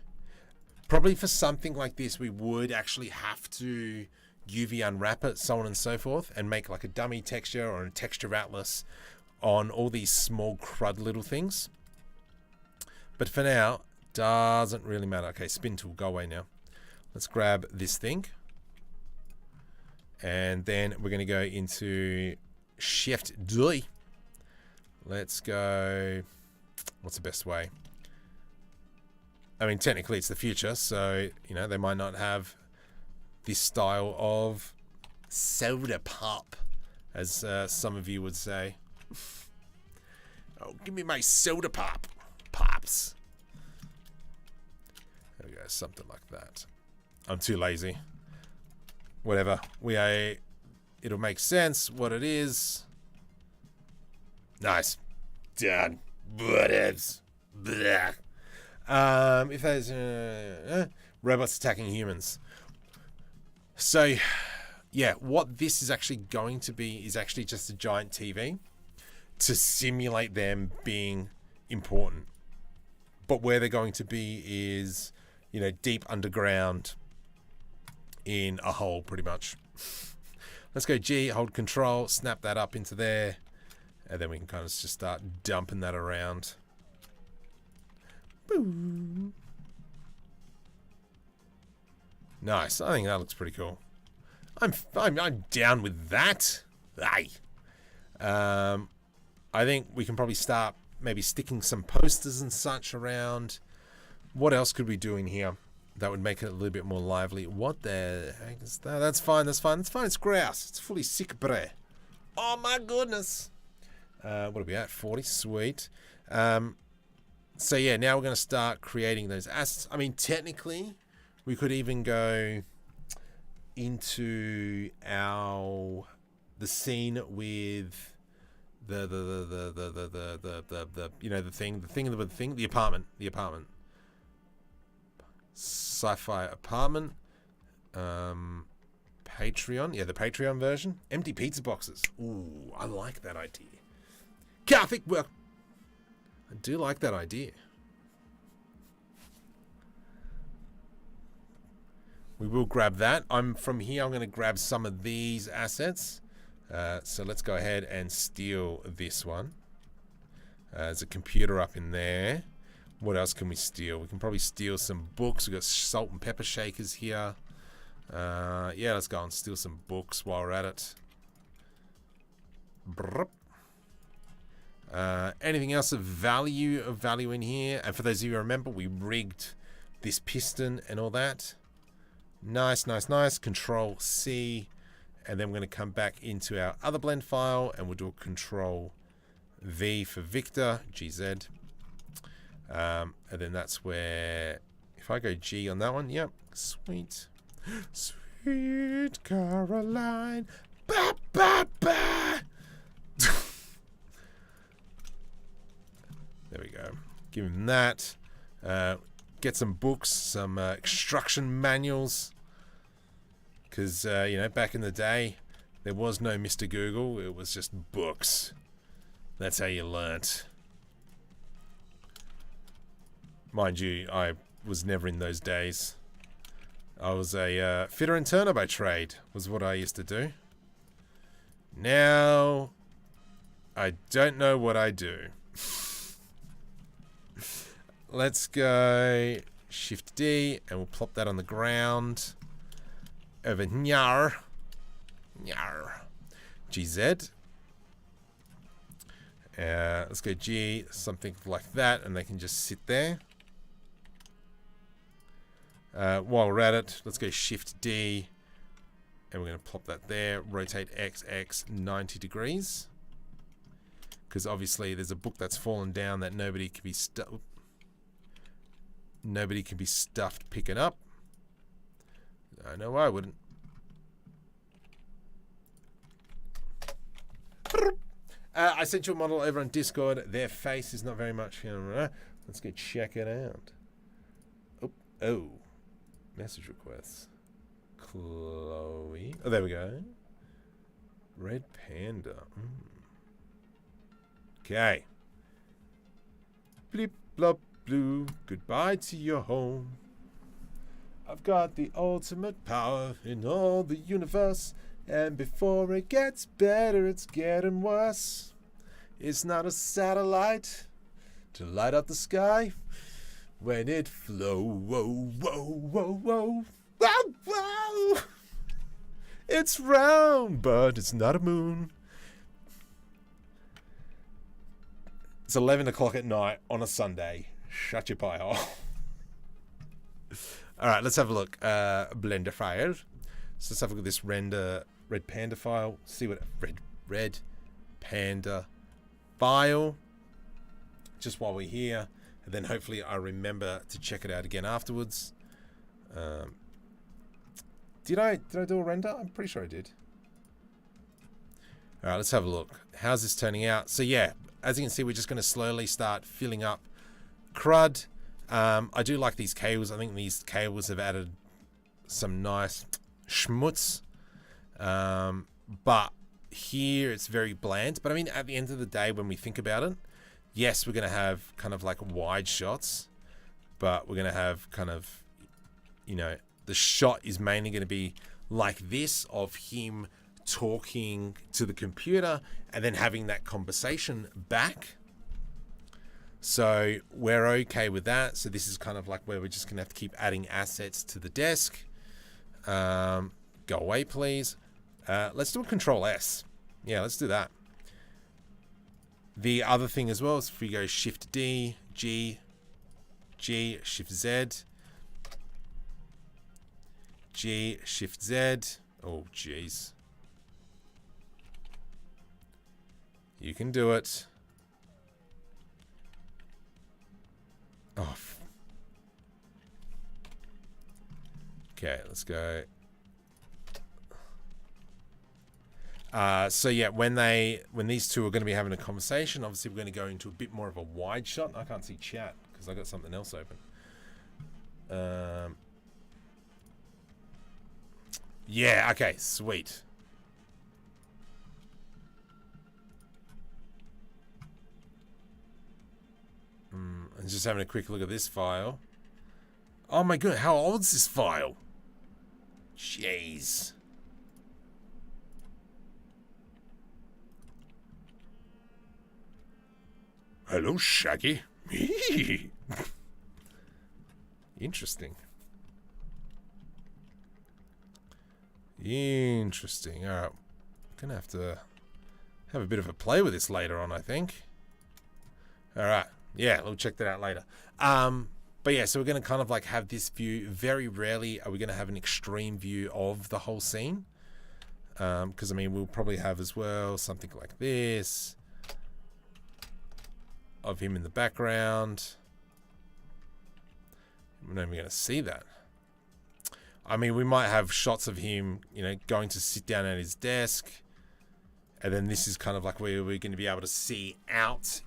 Probably for something like this, we would actually have to UV unwrap it, so on and so forth, and make like a dummy texture or a texture atlas on all these small crud little things. But for now, doesn't really matter. Okay, spin tool, go away now. Let's grab this thing. And then we're going to go into Shift D. Let's go. What's the best way? I mean, technically it's the future, so, you know, they might not have this style of soda pop, as some of you would say. Oh, give me my soda pop. Pops. There we go, something like that. I'm too lazy. Whatever. It'll make sense what it is. Nice. Done. Whatevs. Blah. If there's robots attacking humans. So, yeah, what this is actually going to be is actually just a giant TV to simulate them being important. But where they're going to be is, you know, deep underground in a hole, pretty much. Let's go G, hold control, snap that up into there, and then we can kind of just start dumping that around. Boom. Nice. I think that looks pretty cool. I'm down with that. Aye. I think we can probably start maybe sticking some posters and such around. What else could we do in here that would make it a little bit more lively? What the heck is that? That's fine. That's fine. That's fine. It's grouse. It's fully sick, bre. Oh my goodness. What are we at? 40. Sweet. So yeah, now we're going to start creating those assets. I mean, technically, we could even go into the scene with the apartment. Sci-fi apartment. Patreon. Yeah, the Patreon version. Empty pizza boxes. Ooh, I like that idea. Traffiq, well, I do like that idea. We will grab that. From here, I'm going to grab some of these assets. So let's go ahead and steal this one. There's a computer up in there. What else can we steal? We can probably steal some books. We've got salt and pepper shakers here. Yeah, let's go and steal some books while we're at it. Anything else of value in here? And for those of you who remember, we rigged this piston and all that. Nice, nice, nice. Control C. And then we're going to come back into our other blend file and we'll do a Control V for Victor, GZ. And then that's where, if I go G on that one, yep, sweet. Sweet Caroline. Ba, ba, ba. There we go. Give him that. Get some books, some extraction manuals. Because, you know, back in the day, there was no Mr. Google. It was just books. That's how you learnt. Mind you, I was never in those days. I was a fitter and turner by trade, was what I used to do. Now, I don't know what I do. Let's go Shift D, and we'll plop that on the ground. Over nyar. Nyar. GZ. Let's go G, something like that, and they can just sit there. While we're at it, let's go Shift D, and we're going to plop that there. Rotate XX 90 degrees. Because obviously there's a book that's fallen down that nobody can be stuffed picking up. I know I wouldn't. I sent you a model over on Discord. Their face is not very much. Let's go check it out. Oh. Message requests. Chloe. Oh, there we go. Red Panda. Okay. Blip, blop, blue. Goodbye to your home. I've got the ultimate power in all the universe. And before it gets better, it's getting worse. It's not a satellite to light up the sky. When it flow, whoa, whoa, whoa, whoa, whoa, whoa. It's round, but it's not a moon. It's 11 o'clock at night on a Sunday. Shut your pie hole. All right, let's have a look. Blender file. So let's have a look at this render red panda file. See what red panda file. Just while we're here, and then hopefully I remember to check it out again afterwards. Did I do a render? I'm pretty sure I did. All right, let's have a look. How's this turning out? So yeah, as you can see, we're just going to slowly start filling up crud. I do like these cables. I think these cables have added some nice schmutz. But here it's very bland. But I mean, at the end of the day, when we think about it, yes, we're going to have kind of like wide shots, but we're going to have kind of, you know, the shot is mainly going to be like this of him talking to the computer and then having that conversation back. So we're okay with that. So this is kind of like where we're just going to have to keep adding assets to the desk. Go away, please. Let's do a Control S. Yeah, let's do that. The other thing as well is if we go Shift D, G, Shift Z, G, Shift Z. Oh, jeez. You can do it. Oh. Okay, let's go. So yeah, when these two are going to be having a conversation, obviously we're going to go into a bit more of a wide shot. I can't see chat because I got something else open. Yeah, okay, sweet. I'm just having a quick look at this file. Oh my god, how old is this file? Jeez. Hello, Shaggy. Interesting. Interesting. All right. Gonna have to have a bit of a play with this later on, I think. All right. Yeah, we'll check that out later. But yeah, so we're going to kind of like have this view. Very rarely are we going to have an extreme view of the whole scene. Because, I mean, we'll probably have as well something like this. Of him in the background. We're not even going to see that. I mean, we might have shots of him, you know, going to sit down at his desk. And then this is kind of like where we're going to be able to see outside.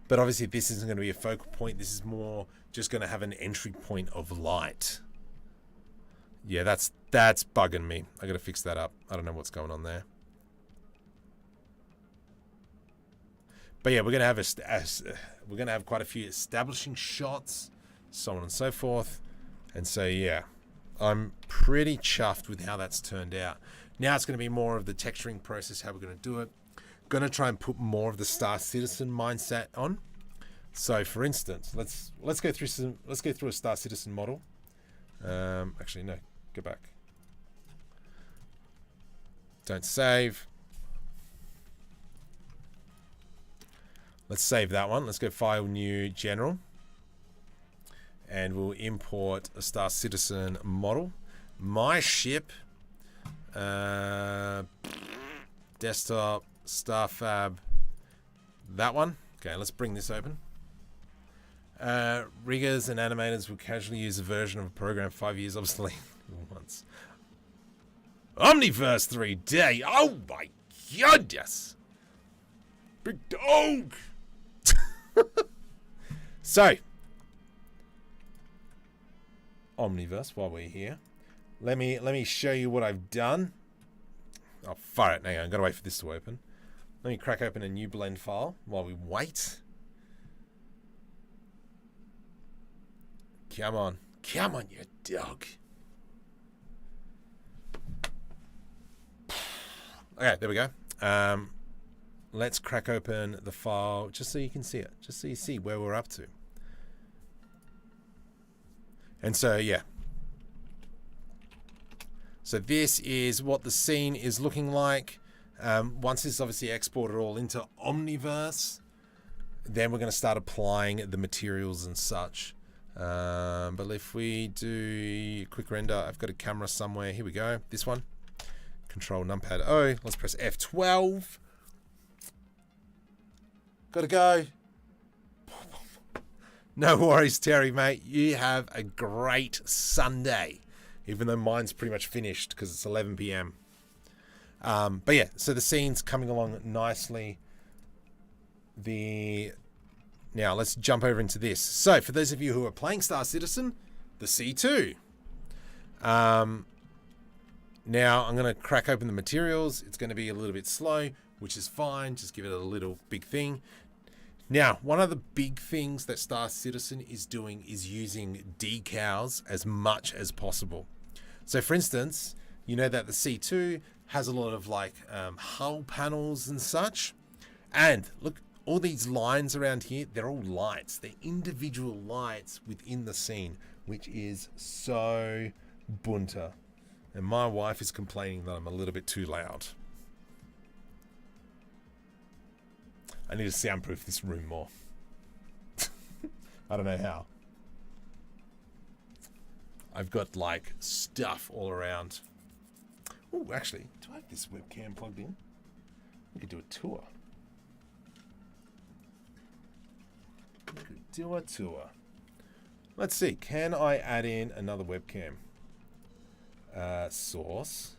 But obviously this isn't going to be a focal point. This is more just going to have an entry point of light. Yeah, that's bugging me. I got to fix that up. I don't know what's going on there. But yeah, we're going to have quite a few establishing shots, so on and so forth. And so yeah, I'm pretty chuffed with how that's turned out. Now it's going to be more of the texturing process, how we're going to do it. Going to try and put more of the Star Citizen mindset on. So for instance, let's go through a Star Citizen model. Actually no, go back. Don't save. Let's save that one. Let's go File, New, General. And we'll import a Star Citizen model. My ship. Desktop. Starfab. That one. Okay, let's bring this open. Riggers and animators will casually use a version of a program 5 years obsolete once. Omniverse 3D. Oh my goodness. Big dog. So, Omniverse, while we're here, let me show you what I've done. Oh, fire it. Hang on, I've got to wait for this to open. Let me crack open a new blend file while we wait. Come on. Come on, you dog. Okay, there we go. Let's crack open the file just so you can see it. Just so you see where we're up to. And so, yeah. So this is what the scene is looking like. Once this is obviously exported all into Omniverse, then we're going to start applying the materials and such. But if we do quick render, I've got a camera somewhere. Here we go. This one. Control numpad O. Let's press F12. Gotta go. No worries, Terry, mate. You have a great Sunday. Even though mine's pretty much finished because it's 11 p.m. But yeah, so the scene's coming along nicely. Now let's jump over into this. So for those of you who are playing Star Citizen, the C2. Now I'm going to crack open the materials. It's going to be a little bit slow, which is fine. Just give it a little big thing. Now, one of the big things that Star Citizen is doing is using decals as much as possible. So for instance, you know that the C2 has a lot of like hull panels and such. And look, all these lines around here, they're all lights. They're individual lights within the scene, which is so bunter. And my wife is complaining that I'm a little bit too loud. I need to soundproof this room more. I don't know how. I've got like stuff all around. Oh, actually, do I have this webcam plugged in? We could do a tour. Let's see. Can I add in another webcam? Source.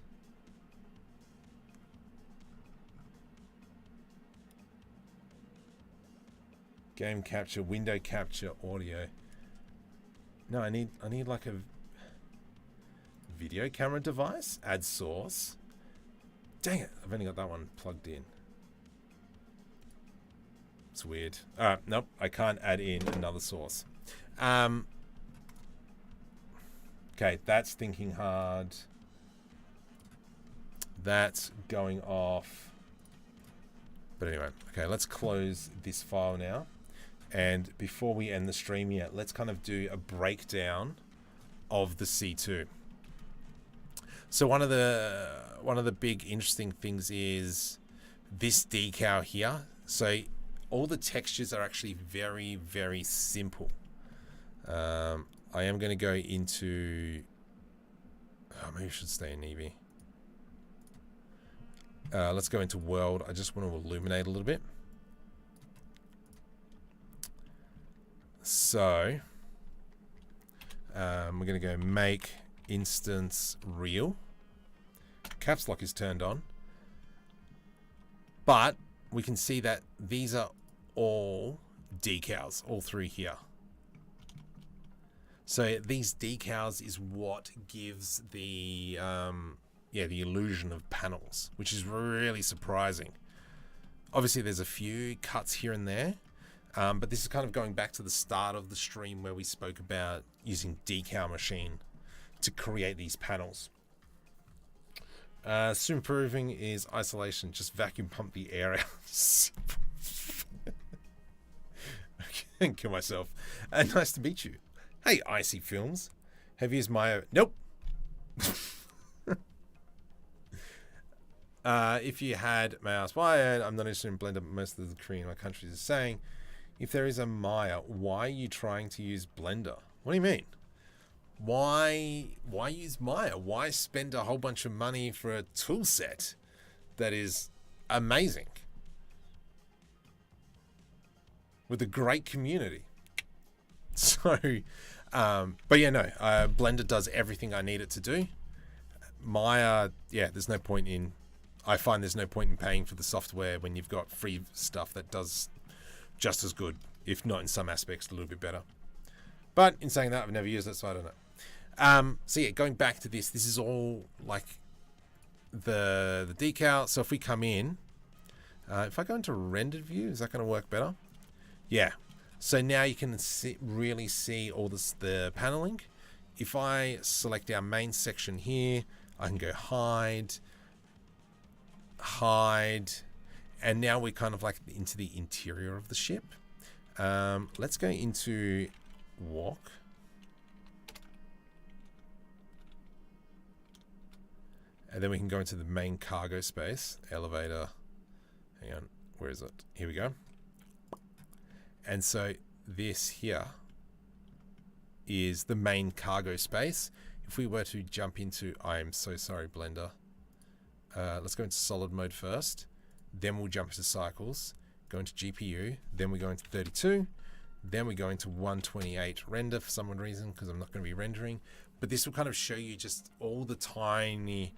Game capture, window capture, audio. No, I need like a video camera device. Add source. Dang it, I've only got that one plugged in. It's weird. Nope, I can't add in another source. Okay, that's thinking hard. That's going off. But anyway, okay, let's close this file now. And before we end the stream yet, let's kind of do a breakdown of the C2. So one of the big interesting things is this decal here. So all the textures are actually very, very simple. I am going to go into... Oh, maybe I should stay in Eevee. Let's go into world. I just want to illuminate a little bit. So we're going to go make instance real. Caps lock is turned on. But we can see that these are all decals, all through here. So these decals is what gives the the illusion of panels, which is really surprising. Obviously, there's a few cuts here and there, but this is kind of going back to the start of the stream where we spoke about using decal machine to create these panels. Soon improving is isolation. Just vacuum pump the air out. I can't kill myself. Nice to meet you. Hey, Icy Films. Have you used Maya? Nope. If you had, may I ask why? I'm not interested in Blender, but most of the Korean in my country is saying, if there is a Maya, why are you trying to use Blender? What do you mean? Why use Maya? Why spend a whole bunch of money for a tool set that is amazing with a great community? So, but yeah, no, Blender does everything I need it to do. Maya, yeah, there's no point in, I find there's no point in paying for the software when you've got free stuff that does just as good, if not in some aspects a little bit better. But in saying that, I've never used it, so I don't know. So yeah, going back to this is all like the decal. So if we come in, if I go into rendered view, is that going to work better? Yeah. So now you can really see all the paneling. If I select our main section here, I can go hide, and now we're kind of like into the interior of the ship. Let's go into walk. And then we can go into the main cargo space, elevator. Hang on, where is it? Here we go. And so this here is the main cargo space. If we were to jump into, I am so sorry, Blender. Let's go into solid mode first. Then we'll jump into cycles, go into GPU, then we go into 32, then we go into 128 render for some reason, because I'm not going to be rendering. But this will kind of show you just all the tiny,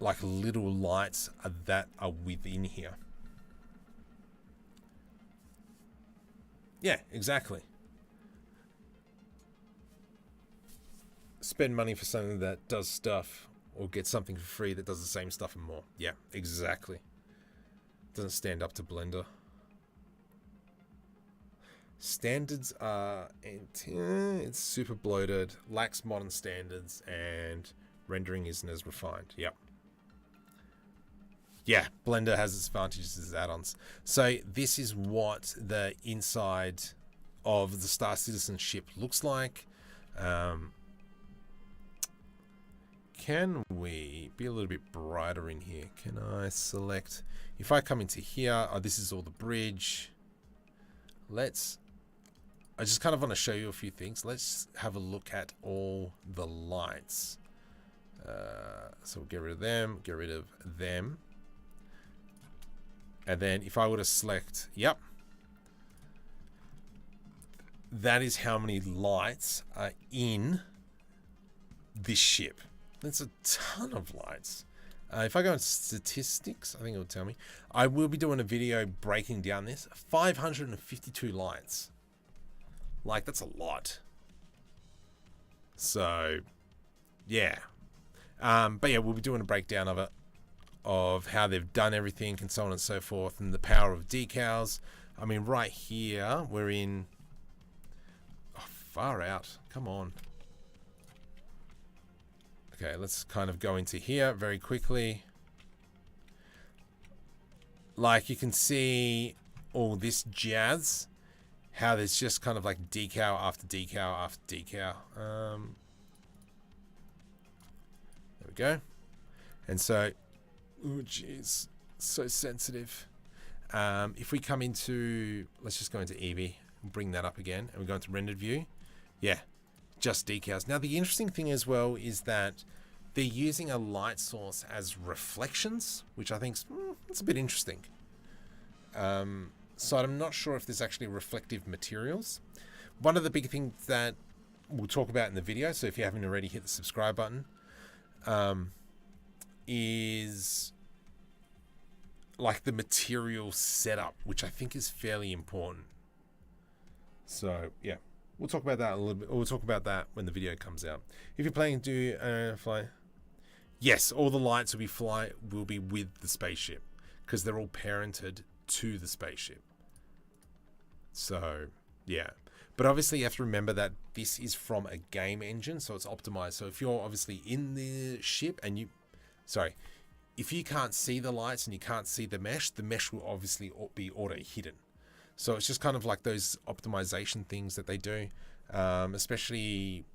like little lights that are within here. Yeah, exactly. Spend money for something that does stuff, or get something for free that does the same stuff and more. Yeah, exactly. Doesn't stand up to Blender. Standards are, it's super bloated, lacks modern standards, and rendering isn't as refined. Yep. Yeah, Blender has its advantages as add-ons. So this is what the inside of the Star Citizen ship looks like. Can we be a little bit brighter in here? Can I select, if I come into here, oh, this is all the bridge. I just kind of want to show you a few things. Let's have a look at all the lights. So we'll get rid of them, get rid of them. And then if I were to select, yep, that is how many lights are in this ship. That's a ton of lights. If I go into statistics, I think it'll tell me. I will be doing a video breaking down this. 552 lights. Like, that's a lot. So, yeah. But yeah, we'll be doing a breakdown of it, of how they've done everything and so on and so forth, and the power of decals. I mean, right here, we're in... Oh, far out. Come on. Okay, let's kind of go into here very quickly. Like, you can see all this jazz, how there's just kind of like decal after decal after decal. There we go. And so, oh geez, so sensitive. If we come into, let's just go into Eevee and bring that up again, and we go into rendered view. Yeah, just decals. Now the interesting thing as well is that they're using a light source as reflections, which I think it's a bit interesting. So I'm not sure if there's actually reflective materials. One of the big things that we'll talk about in the video, so if you haven't already, hit the subscribe button, is like the material setup, which I think is fairly important. So yeah, we'll talk about that a little bit. We'll talk about that when the video comes out. If you're planning to do fly, yes, all the lights will be with the spaceship because they're all parented to the spaceship. So yeah, but obviously you have to remember that this is from a game engine, so it's optimized. So if you're obviously in the ship and if you can't see the lights and you can't see the mesh will obviously be auto hidden. So it's just kind of like those optimization things that they do, especially,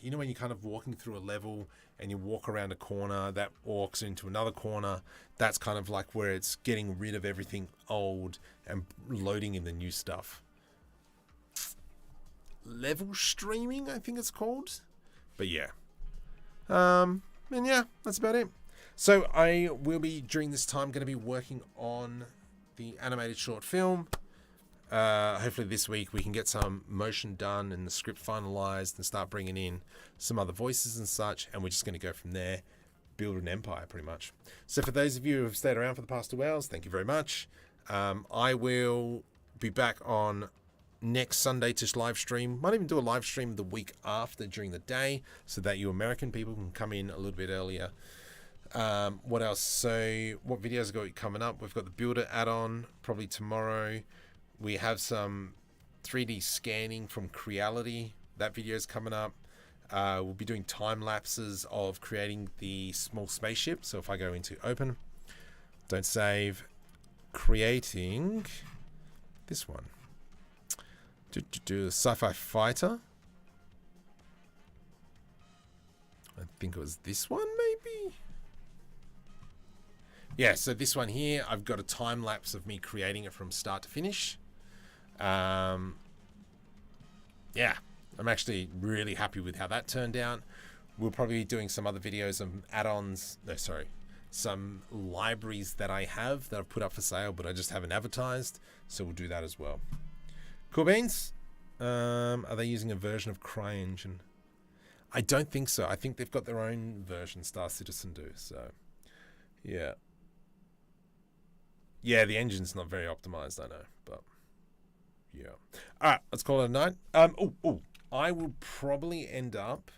you know, when you're kind of walking through a level and you walk around a corner that walks into another corner, that's kind of like where it's getting rid of everything old and loading in the new stuff. Level streaming, I think it's called. But yeah. And yeah, that's about it. So I will be, during this time, going to be working on the animated short film. Hopefully this week we can get some motion done and the script finalized and start bringing in some other voices and such, and we're just going to go from there, build an empire pretty much. So for those of you who have stayed around for the past 2 hours, thank you very much. I will be back on next Sunday to live stream. Might even do a live stream the week after during the day so that you American people can come in a little bit earlier. What else? So what videos got coming up? We've got the builder add-on probably tomorrow. We have some 3D scanning from Creality. That video is coming up. We'll be doing time lapses of creating the small spaceship. So if I go into open, don't save, creating this one. Do a Sci-Fi fighter. I think it was this one maybe. yeah, so this one here, I've got a time lapse of me creating it from start to finish. Yeah, I'm actually really happy with how that turned out. We'll probably be doing some other videos of add-ons. No, sorry. Some libraries that I have that I've put up for sale, but I just haven't advertised. So we'll do that as well. Cool beans. Are they using a version of CryEngine? I don't think so. I think they've got their own version, Star Citizen do. So, yeah. Yeah, the engine's not very optimized, I know, but yeah. All right, let's call it a night. I will probably end up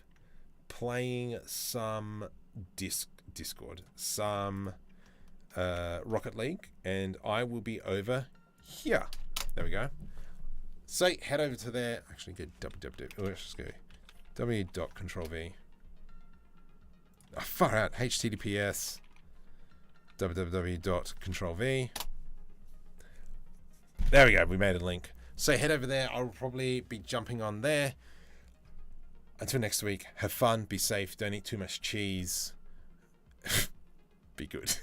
playing some Discord, some Rocket League, and I will be over here. There we go. So head over to there. Actually, get w.control-v. Oh, far out. HTTPS www.control-v. There we go. We made a link. So head over there. I'll probably be jumping on there. Until next week, have fun, be safe, don't eat too much cheese. Be good.